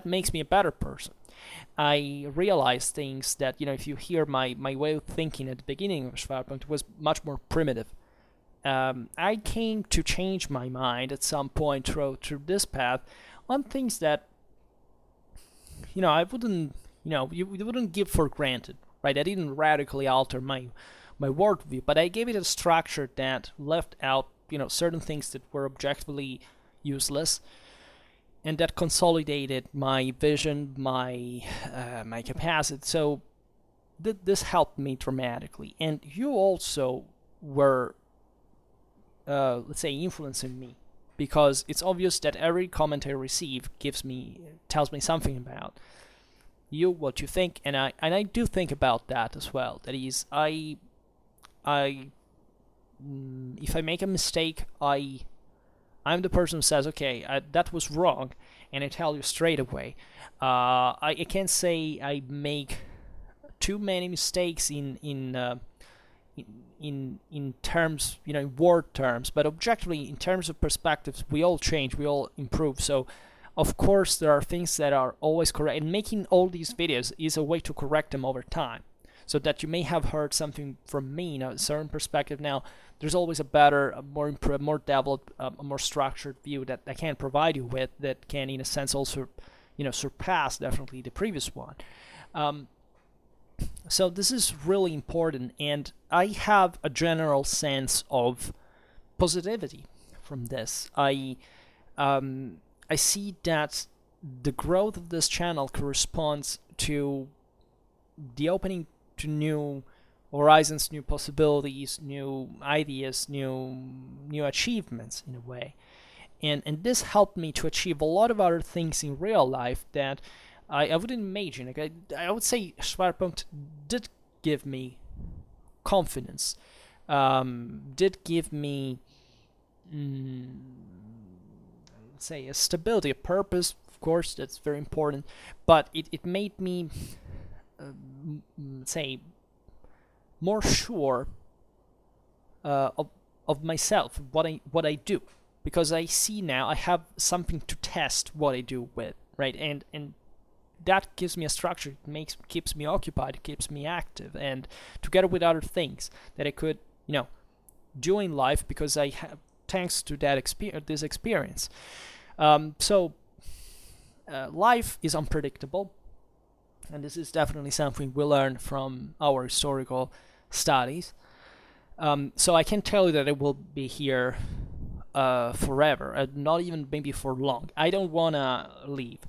[SPEAKER 1] makes me a better person. I realize things that, if you hear my way of thinking at the beginning of Schwerpunkt, was much more primitive. I came to change my mind at some point through this path on things that, I wouldn't, you wouldn't give for granted, right? I didn't radically alter my worldview, but I gave it a structure that left out, certain things that were objectively useless, and that consolidated my vision, my capacity. So this helped me dramatically, and you also were, let's say, influencing me, because it's obvious that every comment I receive tells me something about you, what you think, and I do think about that as well. That is, if I make a mistake, I'm the person who says, okay, that was wrong, and I tell you straight away. I can't say I make too many mistakes in terms, in word terms, but objectively, in terms of perspectives, we all change, we all improve. So of course there are things that are always correct, and making all these videos is a way to correct them over time, so that you may have heard something from me in a certain perspective. Now there's always a better, a more developed, a more structured view that I can provide you with, that can in a sense also surpass definitely the previous one. So this is really important, and I have a general sense of positivity from this. I see that the growth of this channel corresponds to the opening to new horizons, new possibilities, new ideas, new achievements in a way. And this helped me to achieve a lot of other things in real life that I wouldn't imagine. Like I would say Schwerpunkt did give me confidence, did give me, let's say, a stability, a purpose. Of course, that's very important, but it made me, say, more sure of myself, what I do, because I see now I have something to test what I do with, right? And that gives me a structure. It keeps me occupied, it keeps me active, and together with other things that I could, do in life, because I have, thanks to that this experience. So life is unpredictable, and this is definitely something we learn from our historical studies. So I can tell you that I will be here forever, not even maybe for long. I don't want to leave,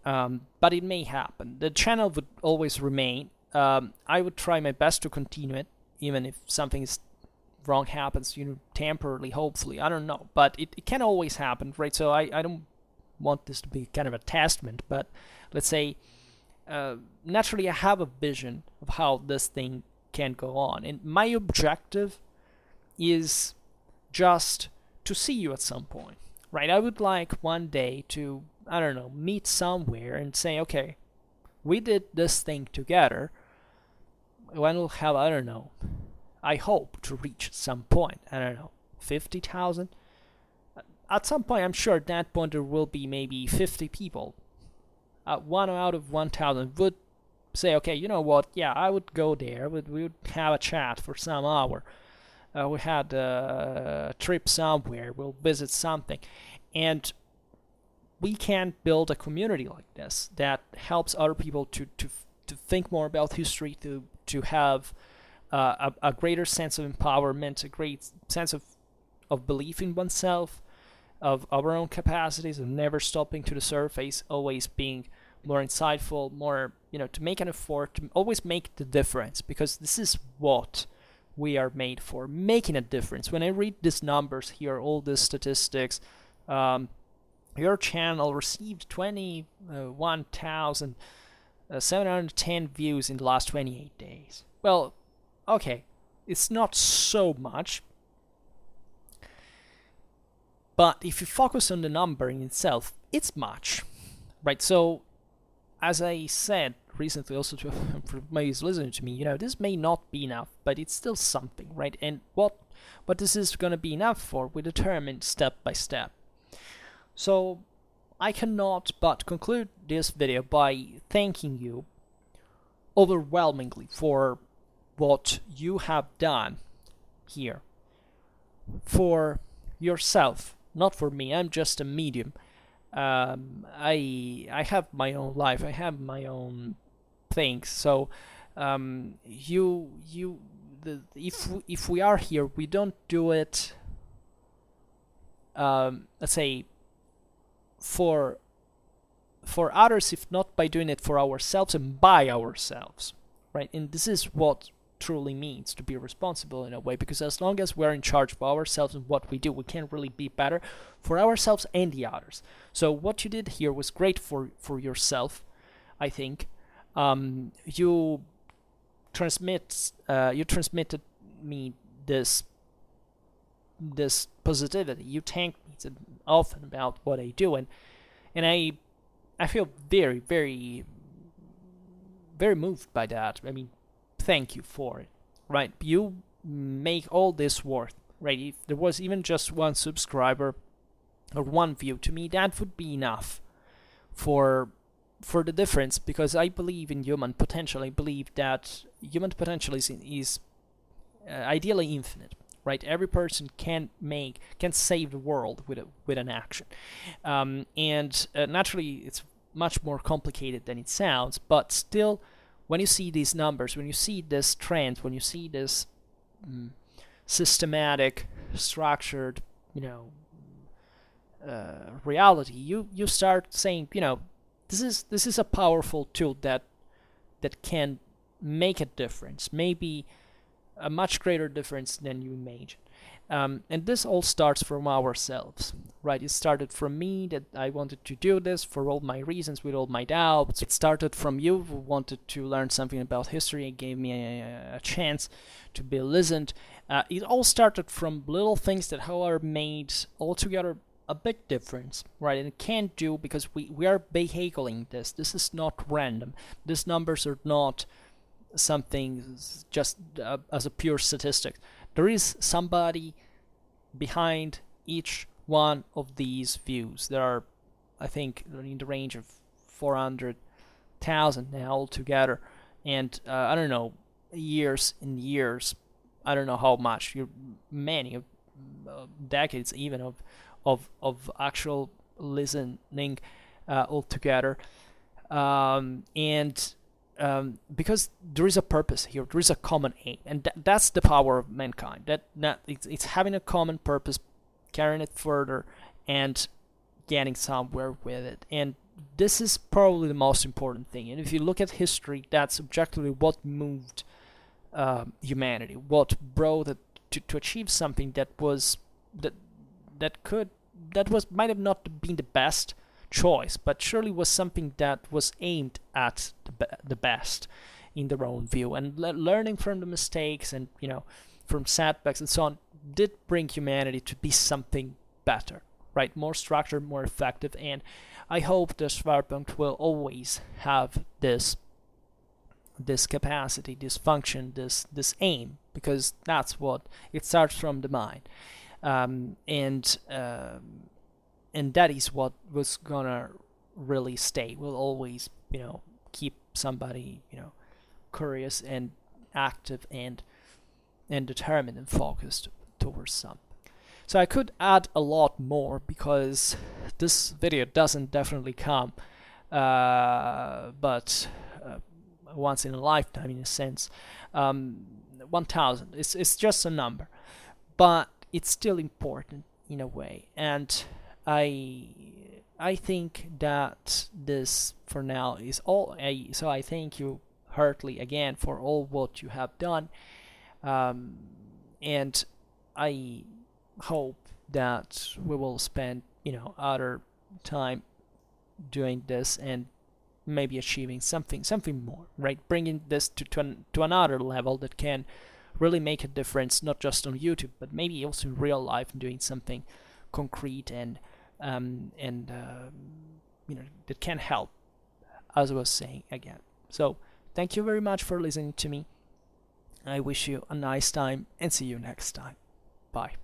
[SPEAKER 1] but it may happen. The channel would always remain. I would try my best to continue it, even if something is wrong happens, temporarily, hopefully. I don't know, but it can always happen, right? So I don't want this to be kind of a testament, but let's say, naturally I have a vision of how this thing can go on, and my objective is just to see you at some point, right? I would like one day to, I don't know, meet somewhere and say, okay, we did this thing together. When we'll have, I don't know, I hope to reach some point, I don't know, 50,000. At some point, I'm sure at that point there will be maybe 50 people. One out of 1,000 would say, okay, you know what, yeah, I would go there, we would have a chat for some hour. We had a trip somewhere, we'll visit something. And we can build a community like this that helps other people to think more about history, to have a greater sense of empowerment, a great sense of belief in oneself, of our own capacities, of never stopping to the surface, always being more insightful, more, to make an effort, to always make the difference, because this is what we are made for, making a difference. When I read these numbers here, all these statistics, your channel received 21,710 views in the last 28 days. Well, okay, it's not so much, but if you focus on the number in itself, it's much, right? So, as I said recently also to somebody who's listening to me, this may not be enough, but it's still something, right? And what this is going to be enough for, we determine step by step. So, I cannot but conclude this video by thanking you overwhelmingly for what you have done here for yourself, not for me. I'm just a medium. I have my own life. I have my own things. So if we are here, we don't do it, let's say, for others, if not by doing it for ourselves and by ourselves, right? And this is what truly means to be responsible in a way, because as long as we're in charge of ourselves and what we do, we can really be better for ourselves and the others. So what you did here was great for yourself, I think. You transmitted me this positivity. You thanked me often about what I do, and I feel very, very, very moved by that. I mean, thank you for it, right? You make all this worth, right? If there was even just one subscriber or one view, to me that would be enough for the difference, because I believe in human potential. I believe that human potential is ideally infinite, right? Every person can save the world with an action, and naturally it's much more complicated than it sounds, but still, when you see these numbers, when you see this trend, when you see this systematic, structured, reality, you start saying, this is a powerful tool that can make a difference. Maybe a much greater difference than you imagine. And this all starts from ourselves, right? It started from me, that I wanted to do this for all my reasons, with all my doubts. It started from you, who wanted to learn something about history and gave me a chance to be listened. It all started from little things that, however, made altogether a big difference, right? And it can't do, because we are vehicling this. This is not random. These numbers are not something just as a pure statistic. There is somebody behind each one of these views. There are, I think, in the range of 400,000 now altogether, and I don't know, years and years. I don't know how much. Many decades even of actual listening altogether, and because there is a purpose here, there is a common aim, and that's the power of mankind. That it's having a common purpose, carrying it further, and getting somewhere with it. And this is probably the most important thing. And if you look at history, that's objectively what moved humanity, what brought it to achieve something that was might have not been the best choice, but surely was something that was aimed at the best in their own view. And learning from the mistakes and, from setbacks and so on, did bring humanity to be something better, right? More structured, more effective. And I hope the Schwerpunkt will always have this capacity, this function, this aim, because that's what it starts from the mind. And that is what was gonna really stay. Will always, keep somebody, curious and active and determined and focused towards something. So I could add a lot more, because this video doesn't definitely come, but once in a lifetime, in a sense. 1,000. It's just a number, but it's still important in a way. And I think that this for now is all. So I thank you heartily again for all what you have done, and I hope that we will spend other time doing this and maybe achieving something more, right? Bringing this to another level that can really make a difference, not just on YouTube, but maybe also in real life, and doing something concrete and that can help, as I was saying again. So thank you very much for listening to me. I wish you a nice time, and see you next time. Bye.